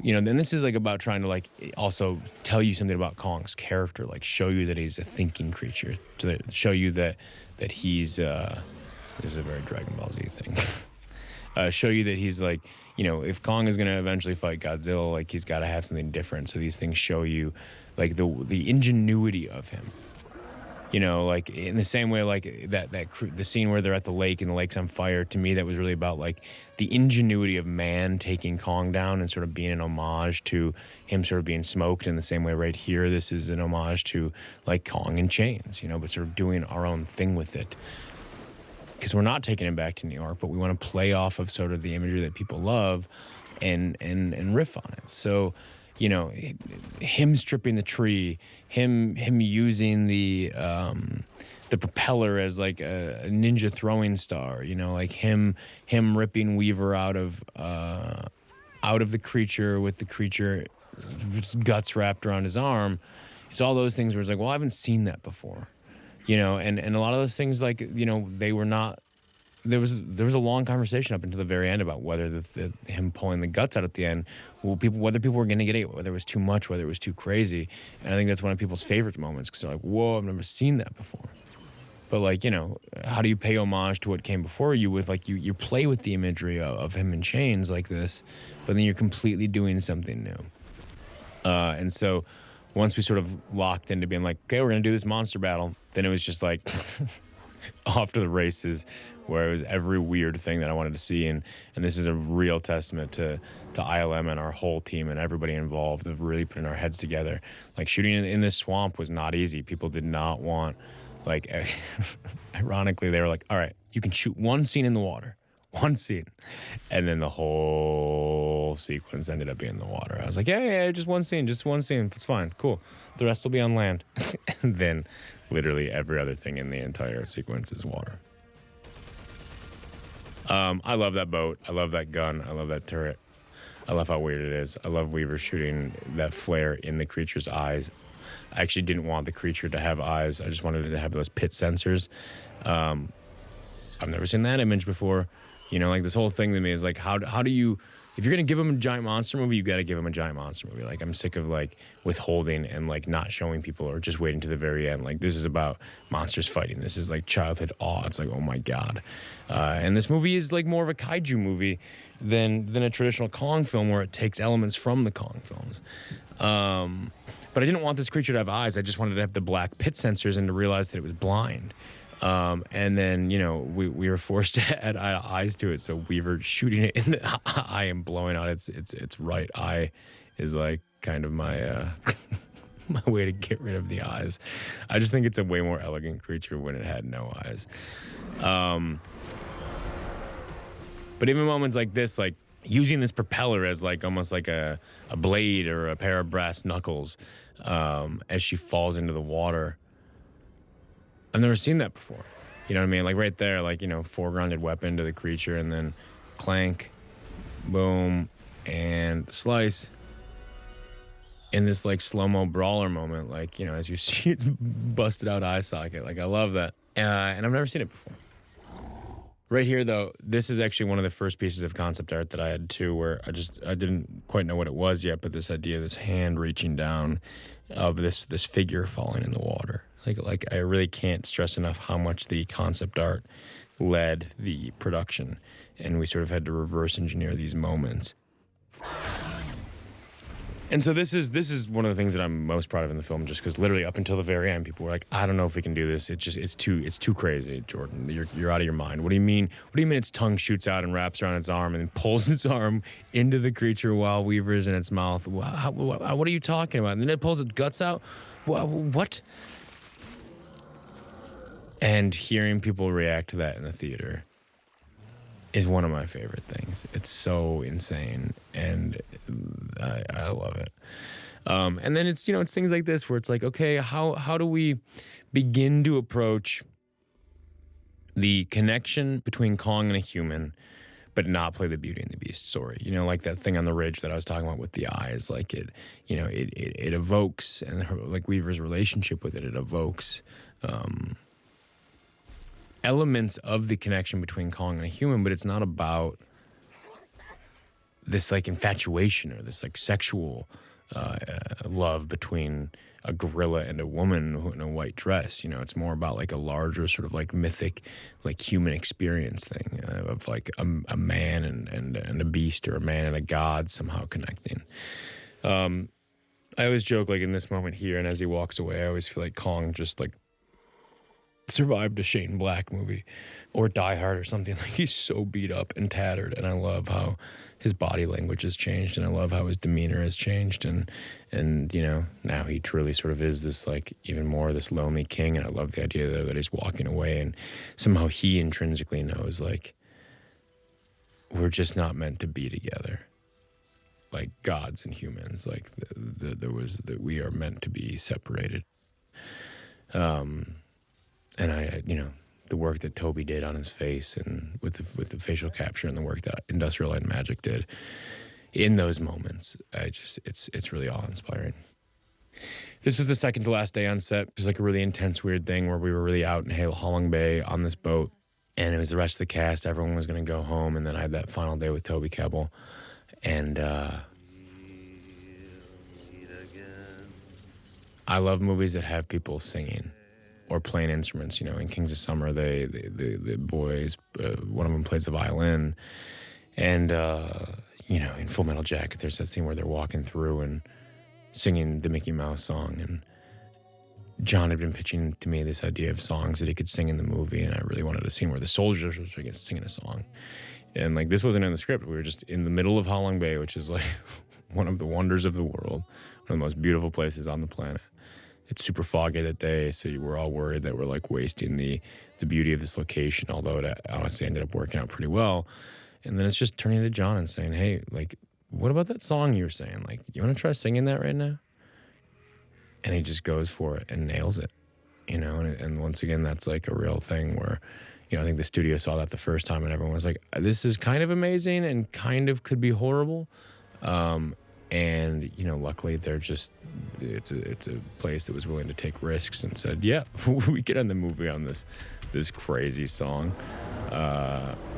you know, and this is like about trying to like also tell you something about Kong's character, like show you that he's a thinking creature, to show you that he's this is a very Dragon Ball Z thing. Show you that he's like, you know, if Kong is going to eventually fight Godzilla, like he's got to have something different. So these things show you like the ingenuity of him. You know, like in the same way, like the scene where they're at the lake and the lake's on fire, to me, that was really about like the ingenuity of man taking Kong down and sort of being an homage to him sort of being smoked. In the same way right here, this is an homage to like Kong in chains, you know, but sort of doing our own thing with it. Because we're not taking him back to New York, but we want to play off of sort of the imagery that people love and riff on it. So, you know, him stripping the tree, him using the propeller as like a ninja throwing star, you know, like him ripping Weaver out of the creature with the creature guts wrapped around his arm. It's all those things where it's like, well, I haven't seen that before. You know, and a lot of those things, like, you know, they were not. There was a long conversation up until the very end about whether him pulling the guts out at the end, whether people were going to get it, whether it was too much, whether it was too crazy. And I think that's one of people's favorite moments, because they're like, whoa, I've never seen that before. But like, you know, how do you pay homage to what came before you with like you play with the imagery of him in chains like this, but then you're completely doing something new. And so once we sort of locked into being like, okay, we're going to do this monster battle, then it was just like off to the races, where it was every weird thing that I wanted to see. And this is a real testament to ILM and our whole team and everybody involved of really putting our heads together. Like shooting in this swamp was not easy. People did not want, like, ironically, they were like, all right, you can shoot one scene in the water. One scene. And then the whole sequence ended up being in the water. I was like, yeah, just one scene. It's fine. Cool. The rest will be on land. And then literally every other thing in the entire sequence is water. I love that boat. I love that gun. I love that turret. I love how weird it is. I love Weaver shooting that flare in the creature's eyes. I actually didn't want the creature to have eyes. I just wanted it to have those pit sensors. I've never seen that image before. You know, like this whole thing to me is like, how do you, if you're going to give him a giant monster movie, you got to give him a giant monster movie. Like, I'm sick of like withholding and like not showing people or just waiting to the very end. Like, this is about monsters fighting. This is like childhood awe. It's like, oh my God. And this movie is like more of a kaiju movie than a traditional Kong film where it takes elements from the Kong films. But I didn't want this creature to have eyes. I just wanted to have the black pit sensors and to realize that it was blind. And then, you know, we were forced to add eyes to it. So Weaver shooting it in the eye and blowing out its right eye is like kind of my my way to get rid of the eyes. I just think it's a way more elegant creature when it had no eyes. But even moments like this, like using this propeller as like almost like a blade or a pair of brass knuckles, as she falls into the water. I've never seen that before. You know what I mean? Like right there, like, you know, foregrounded weapon to the creature and then clank, boom, and slice. In this like slow-mo brawler moment, like, you know, as you see its busted out eye socket. Like, I love that. And I've never seen it before. Right here, though, this is actually one of the first pieces of concept art that I had too, where I didn't quite know what it was yet, but this idea of this hand reaching down of this figure falling in the water. Like I really can't stress enough how much the concept art led the production, and we sort of had to reverse engineer these moments. And so this is one of the things that I'm most proud of in the film, just because literally up until the very end, people were like, I don't know if we can do this. It's too crazy, Jordan. You're out of your mind. What do you mean? What do you mean its tongue shoots out and wraps around its arm and then pulls its arm into the creature while Weaver's in its mouth? What are you talking about? And then it pulls its guts out? What? And hearing people react to that in the theater is one of my favorite things. It's so insane, and I love it. And then it's, it's things like this where it's like, okay, how do we begin to approach the connection between Kong and a human, but not play the Beauty and the Beast story? Like that thing on the ridge that I was talking about with the eyes, like it evokes, and like Weaver's relationship with it evokes elements of the connection between Kong and a human, but it's not about this like infatuation or this like sexual love between a gorilla and a woman in a white dress. It's more about like a larger sort of like mythic, like human experience thing of like a man and a beast, or a man and a god somehow connecting. I always joke, like in this moment here, and as he walks away, I always feel like Kong just like survived a Shane Black movie or Die Hard or something. Like he's so beat up and tattered, and I love how his body language has changed, and I love how his demeanor has changed, and now he truly sort of is this like even more this lonely king. And I love the idea that he's walking away, and somehow he intrinsically knows like we're just not meant to be together, like gods and humans. Like we are meant to be separated. And I the work that Toby did on his face, and with the facial capture, and the work that Industrial Light and Magic did in those moments, it's really awe-inspiring. This was the second to last day on set. It was like a really intense, weird thing where we were really out in Halong Bay on this boat, and it was the rest of the cast. Everyone was going to go home, and then I had that final day with Toby Kebbell, and I love movies that have people singing or playing instruments. In Kings of Summer, the boys, one of them plays the violin, and in Full Metal Jacket, there's that scene where they're walking through and singing the Mickey Mouse song, and John had been pitching to me this idea of songs that he could sing in the movie, and I really wanted a scene where the soldiers were singing a song, and like this wasn't in the script. We were just in the middle of Halong Bay, which is like one of the wonders of the world, one of the most beautiful places on the planet. It's super foggy that day, so you were all worried that we're like wasting the beauty of this location, although it honestly ended up working out pretty well. And then it's just turning to John and saying, hey, like, what about that song you were saying? Like, you want to try singing that right now? And he just goes for it and nails it, and once again, that's like a real thing where, I think the studio saw that the first time, and everyone was like, this is kind of amazing and kind of could be horrible. And, luckily it's a place that was willing to take risks and said, yeah, we could end the movie on this crazy song,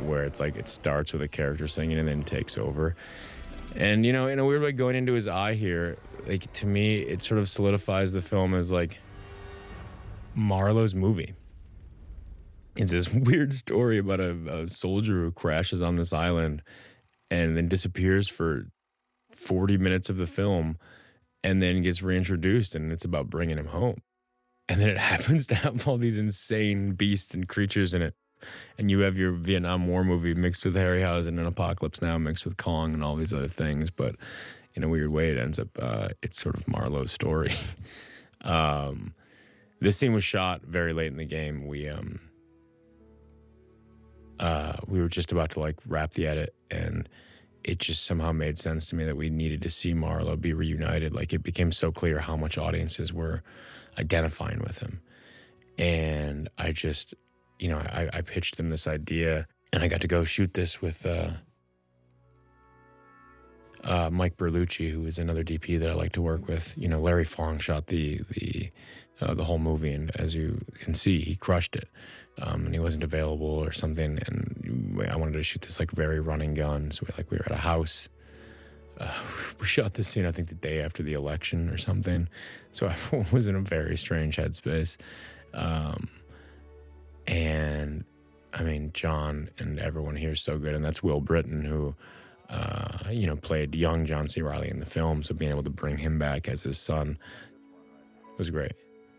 where it's like, it starts with a character singing and then takes over. And, in a weird way, going into his eye here, like, to me, it sort of solidifies the film as like Marlowe's movie. It's this weird story about a soldier who crashes on this island and then disappears for 40 minutes of the film, and then gets reintroduced, and it's about bringing him home. And then it happens to have all these insane beasts and creatures in it. And you have your Vietnam War movie mixed with Harryhausen and Apocalypse Now mixed with Kong and all these other things. But in a weird way, it ends up, it's sort of Marlowe's story. This scene was shot very late in the game. We were just about to like wrap the edit, and it just somehow made sense to me that we needed to see Marlowe be reunited. Like, it became so clear how much audiences were identifying with him. And I just, I pitched them this idea, and I got to go shoot this with Mike Berlucci, who is another DP that I like to work with. Larry Fong shot the whole movie, and as you can see, he crushed it. And he wasn't available or something, and I wanted to shoot this like very running gun. So we were at a house. We shot this scene, I think, the day after the election or something. So I was in a very strange headspace. And I mean, John and everyone here is so good, and that's Will Britton, who played young John C. Reilly in the film. So being able to bring him back as his son was great.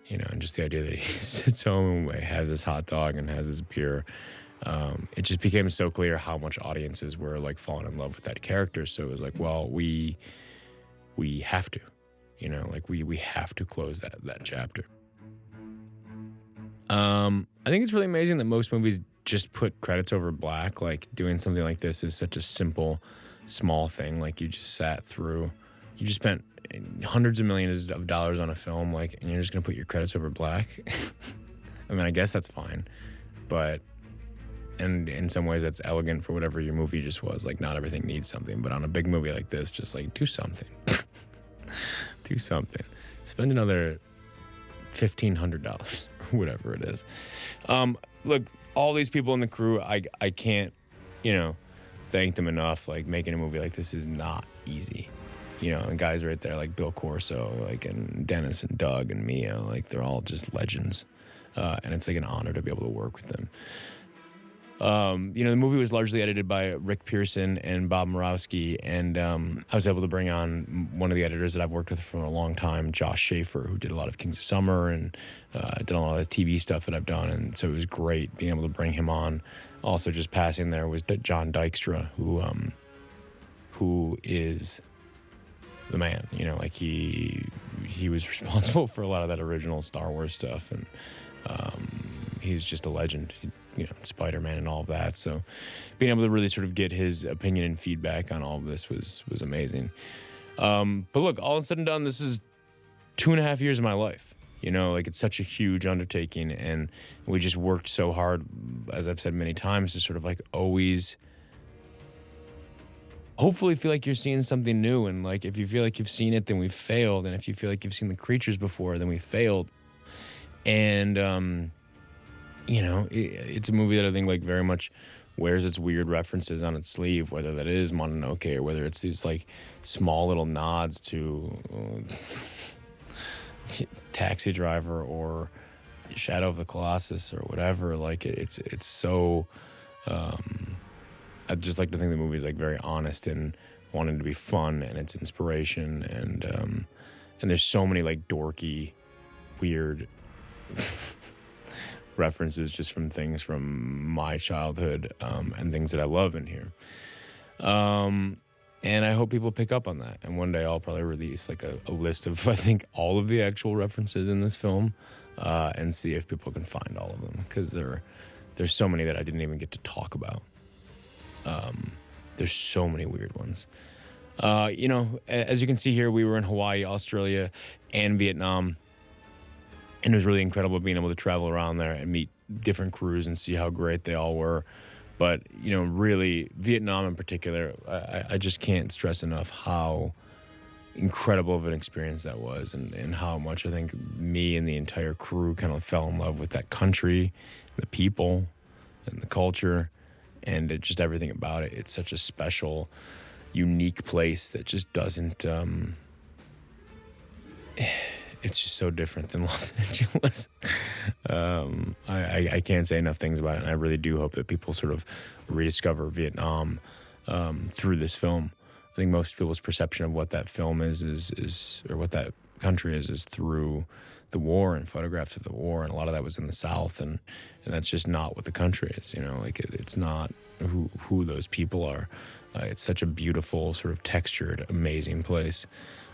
And just the idea that he sits home, has his hot dog and has his beer. It just became so clear how much audiences were like falling in love with that character. So it was like, well, we have to, we have to close that chapter. I think it's really amazing that most movies just put credits over black. Like, doing something like this is such a simple, small thing. Like, you just spent hundreds of millions of dollars on a film, like, and you're just gonna put your credits over black. I mean, I guess that's fine, but and in some ways that's elegant for whatever your movie just was. Like, not everything needs something, but on a big movie like this, just like do something. Do something. Spend another $1,500 or whatever it is. Look, all these people in the crew, I can't, thank them enough. Like, making a movie like this is not easy. And guys right there like Bill Corso, like, and Dennis and Doug and Mia, like, they're all just legends. And it's like an honor to be able to work with them. The movie was largely edited by Rick Pearson and Bob Murawski, and I was able to bring on one of the editors that I've worked with for a long time, Josh Schaefer, who did a lot of Kings of Summer and did a lot of the TV stuff that I've done, and so it was great being able to bring him on. Also, just passing there was John Dykstra, who is the man. Like, he was responsible for a lot of that original Star Wars stuff, and he's just a legend. Spider-Man and all of that. So being able to really sort of get his opinion and feedback on all of this was amazing. But look, all said and done, this is 2.5 years of my life. Like, it's such a huge undertaking, and we just worked so hard, as I've said many times, to sort of like always hopefully feel like you're seeing something new. And like, if you feel like you've seen it, then we've failed. And if you feel like you've seen the creatures before, then we failed. And, it's a movie that I think like very much wears its weird references on its sleeve, whether that is Mononoke or whether it's these like small little nods to Taxi Driver or Shadow of the Colossus or whatever. Like, it's so, I'd just like to think the movie is like very honest and wanting to be fun, and it's inspiration, and there's so many like dorky, weird references just from things from my childhood, and things that I love in here. And I hope people pick up on that. And one day I'll probably release like a list of, I think, all of the actual references in this film, and see if people can find all of them, because there's so many that I didn't even get to talk about. There's so many weird ones. As you can see here, we were in Hawaii, Australia, and Vietnam. And it was really incredible being able to travel around there and meet different crews and see how great they all were. But, really, Vietnam in particular, I just can't stress enough how incredible of an experience that was, and how much I think me and the entire crew kind of fell in love with that country, the people, and the culture, and just everything about it. It's such a special, unique place that just doesn't... It's just so different than Los Angeles. I can't say enough things about it, and I really do hope that people sort of rediscover Vietnam through this film. I think most people's perception of what that film is or what that country is through the war and photographs of the war, and a lot of that was in the South, and that's just not what the country is. Like, it's not who those people are. It's such a beautiful, sort of textured, amazing place.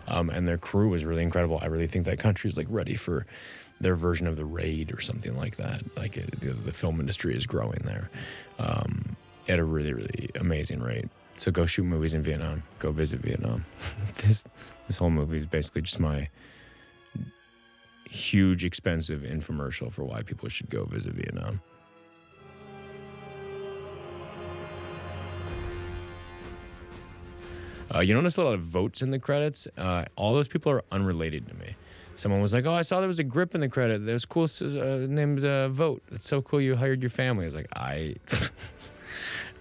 And their crew was really incredible. I really think that country is like ready for their version of The Raid or something like that. Like, the film industry is growing there at a really, really amazing rate. So go shoot movies in Vietnam. Go visit Vietnam. This whole movie is basically just my huge, expensive infomercial for why people should go visit Vietnam. You notice a lot of votes in the credits. All those people are unrelated to me. Someone was like, "Oh, I saw there was a grip in the credit. That was cool, named Vote. It's so cool you hired your family." I was like,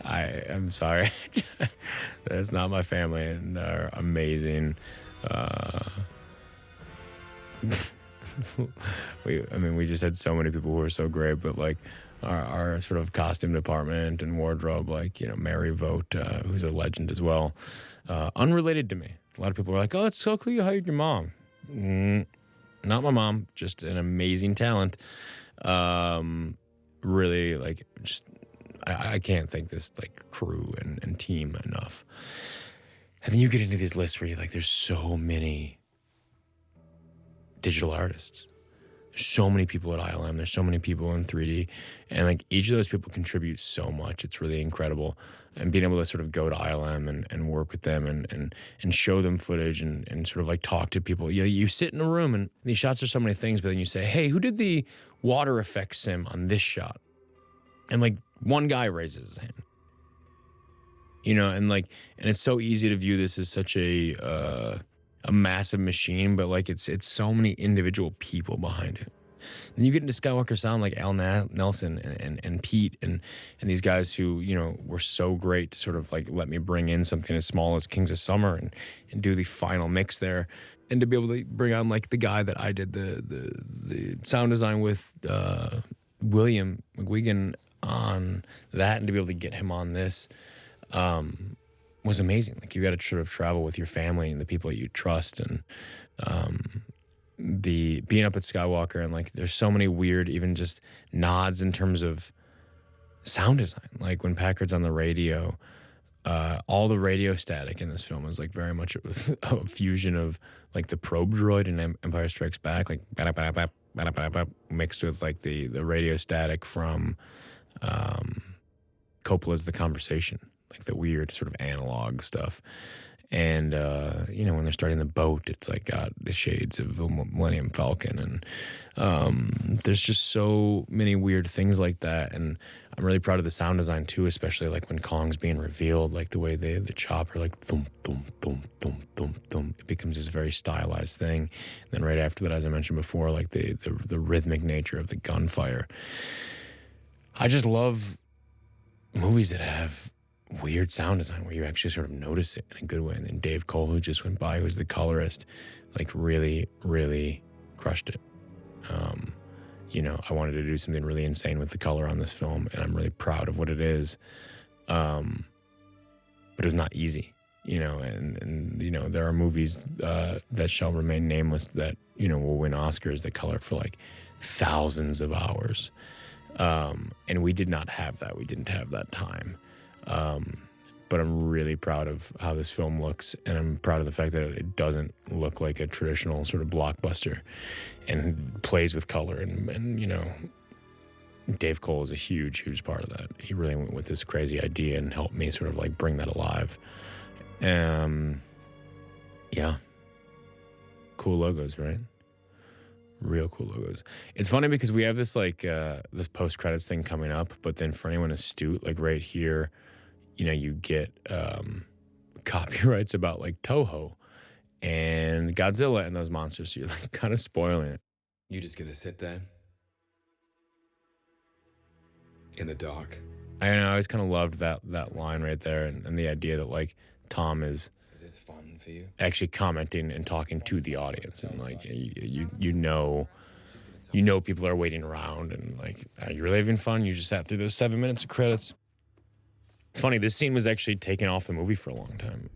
I'm sorry. That's not my family, and they're amazing. We just had so many people who were so great, but like our sort of costume department and wardrobe, like, Mary Vote, who's a legend as well. Unrelated to me. A lot of people were like, "Oh, it's so cool you hired your mom." Not my mom, just an amazing talent. Really, like, just, I can't thank this, like, crew and team enough. And then you get into these lists where you're like, there's so many digital artists. so many people at ILM. There's so many people in 3D, and like each of those people contributes so much. It's really incredible. And being able to sort of go to ILM and work with them and show them footage and sort of like talk to people. You sit in a room and these shots are so many things, but then you say, hey, who did the water effect sim on this shot? And like one guy raises his hand. And it's so easy to view this as such a massive machine, but like it's so many individual people behind it. And you get into Skywalker Sound like Al Nelson and Pete and these guys who, were so great to sort of like let me bring in something as small as Kings of Summer and do the final mix there. And to be able to bring on like the guy that I did the sound design with, William McGuigan, on that, and to be able to get him on this was amazing. Like you got to sort of travel with your family and the people that you trust, and the being up at Skywalker, and like there's so many weird even just nods in terms of sound design. Like when Packard's on the radio, all the radio static in this film is like very much a fusion of like the probe droid in Empire Strikes Back, like mixed with like the radio static from Coppola's The Conversation, like the weird sort of analog stuff. And, when they're starting the boat, it's like got the shades of the Millennium Falcon. And there's just so many weird things like that. And I'm really proud of the sound design, too, especially like when Kong's being revealed, like the way the chopper, like, thump, thump, thump, thump, thump, thump. It becomes this very stylized thing. And then right after that, as I mentioned before, like the rhythmic nature of the gunfire. I just love movies that have weird sound design where you actually sort of notice it in a good way. And then Dave Cole, who just went by, who's the colorist, like really, really crushed it. I wanted to do something really insane with the color on this film, and I'm really proud of what it is. But it was not easy, and there are movies that shall remain nameless that, will win Oscars that color for like thousands of hours. And we did not have that. We didn't have that time. But I'm really proud of how this film looks, and I'm proud of the fact that it doesn't look like a traditional sort of blockbuster and plays with color. And Dave Cole is a huge, huge part of that. He really went with this crazy idea and helped me sort of like bring that alive. Yeah. Cool logos, right? Real cool logos. It's funny because we have this like this post-credits thing coming up, but then for anyone astute, like right here, you get copyrights about like Toho and Godzilla and those monsters. So you're like kind of spoiling it. You just gonna sit there in the dark? I know. I always kind of loved that line right there, and the idea that like Tom is this fun for you? Actually commenting and talking to the audience, and like you know people are waiting around, and like, are you really having fun? You just sat through those 7 minutes of credits. It's funny, this scene was actually taken off the movie for a long time,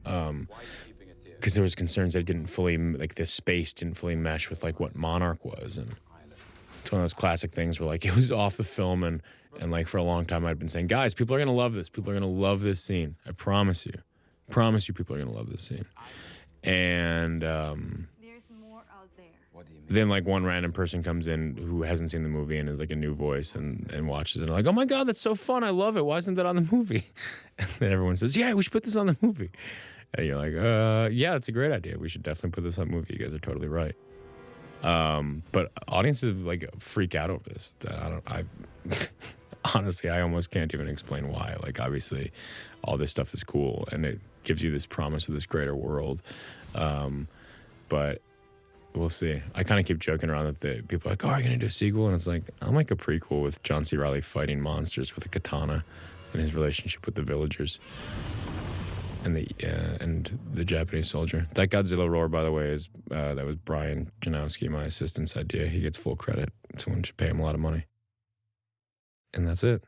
because there was concerns that it didn't fully, like this space didn't fully mesh with like what Monarch was, and it's one of those classic things where like it was off the film, and like for a long time I'd been saying, guys, people are gonna love this. People are gonna love this scene. I promise you. Promise you, people are gonna love this scene. And there's more out there. What do you mean? Then like one random person comes in who hasn't seen the movie and is like a new voice and watches it and like, oh my God, that's so fun. I love it. Why isn't that on the movie? And then everyone says, yeah, we should put this on the movie. And you're like, yeah, it's a great idea. We should definitely put this on the movie. You guys are totally right. But audiences like freak out over this. Honestly, I almost can't even explain why. Like, obviously, all this stuff is cool, and it gives you this promise of this greater world. But we'll see. I kind of keep joking around that the people are like, oh, are you going to do a sequel? And it's like, I'll make a prequel with John C. Reilly fighting monsters with a katana and his relationship with the villagers and the Japanese soldier. That Godzilla roar, by the way, is that was Brian Janowski, my assistant's idea. He gets full credit. Someone should pay him a lot of money. And that's it.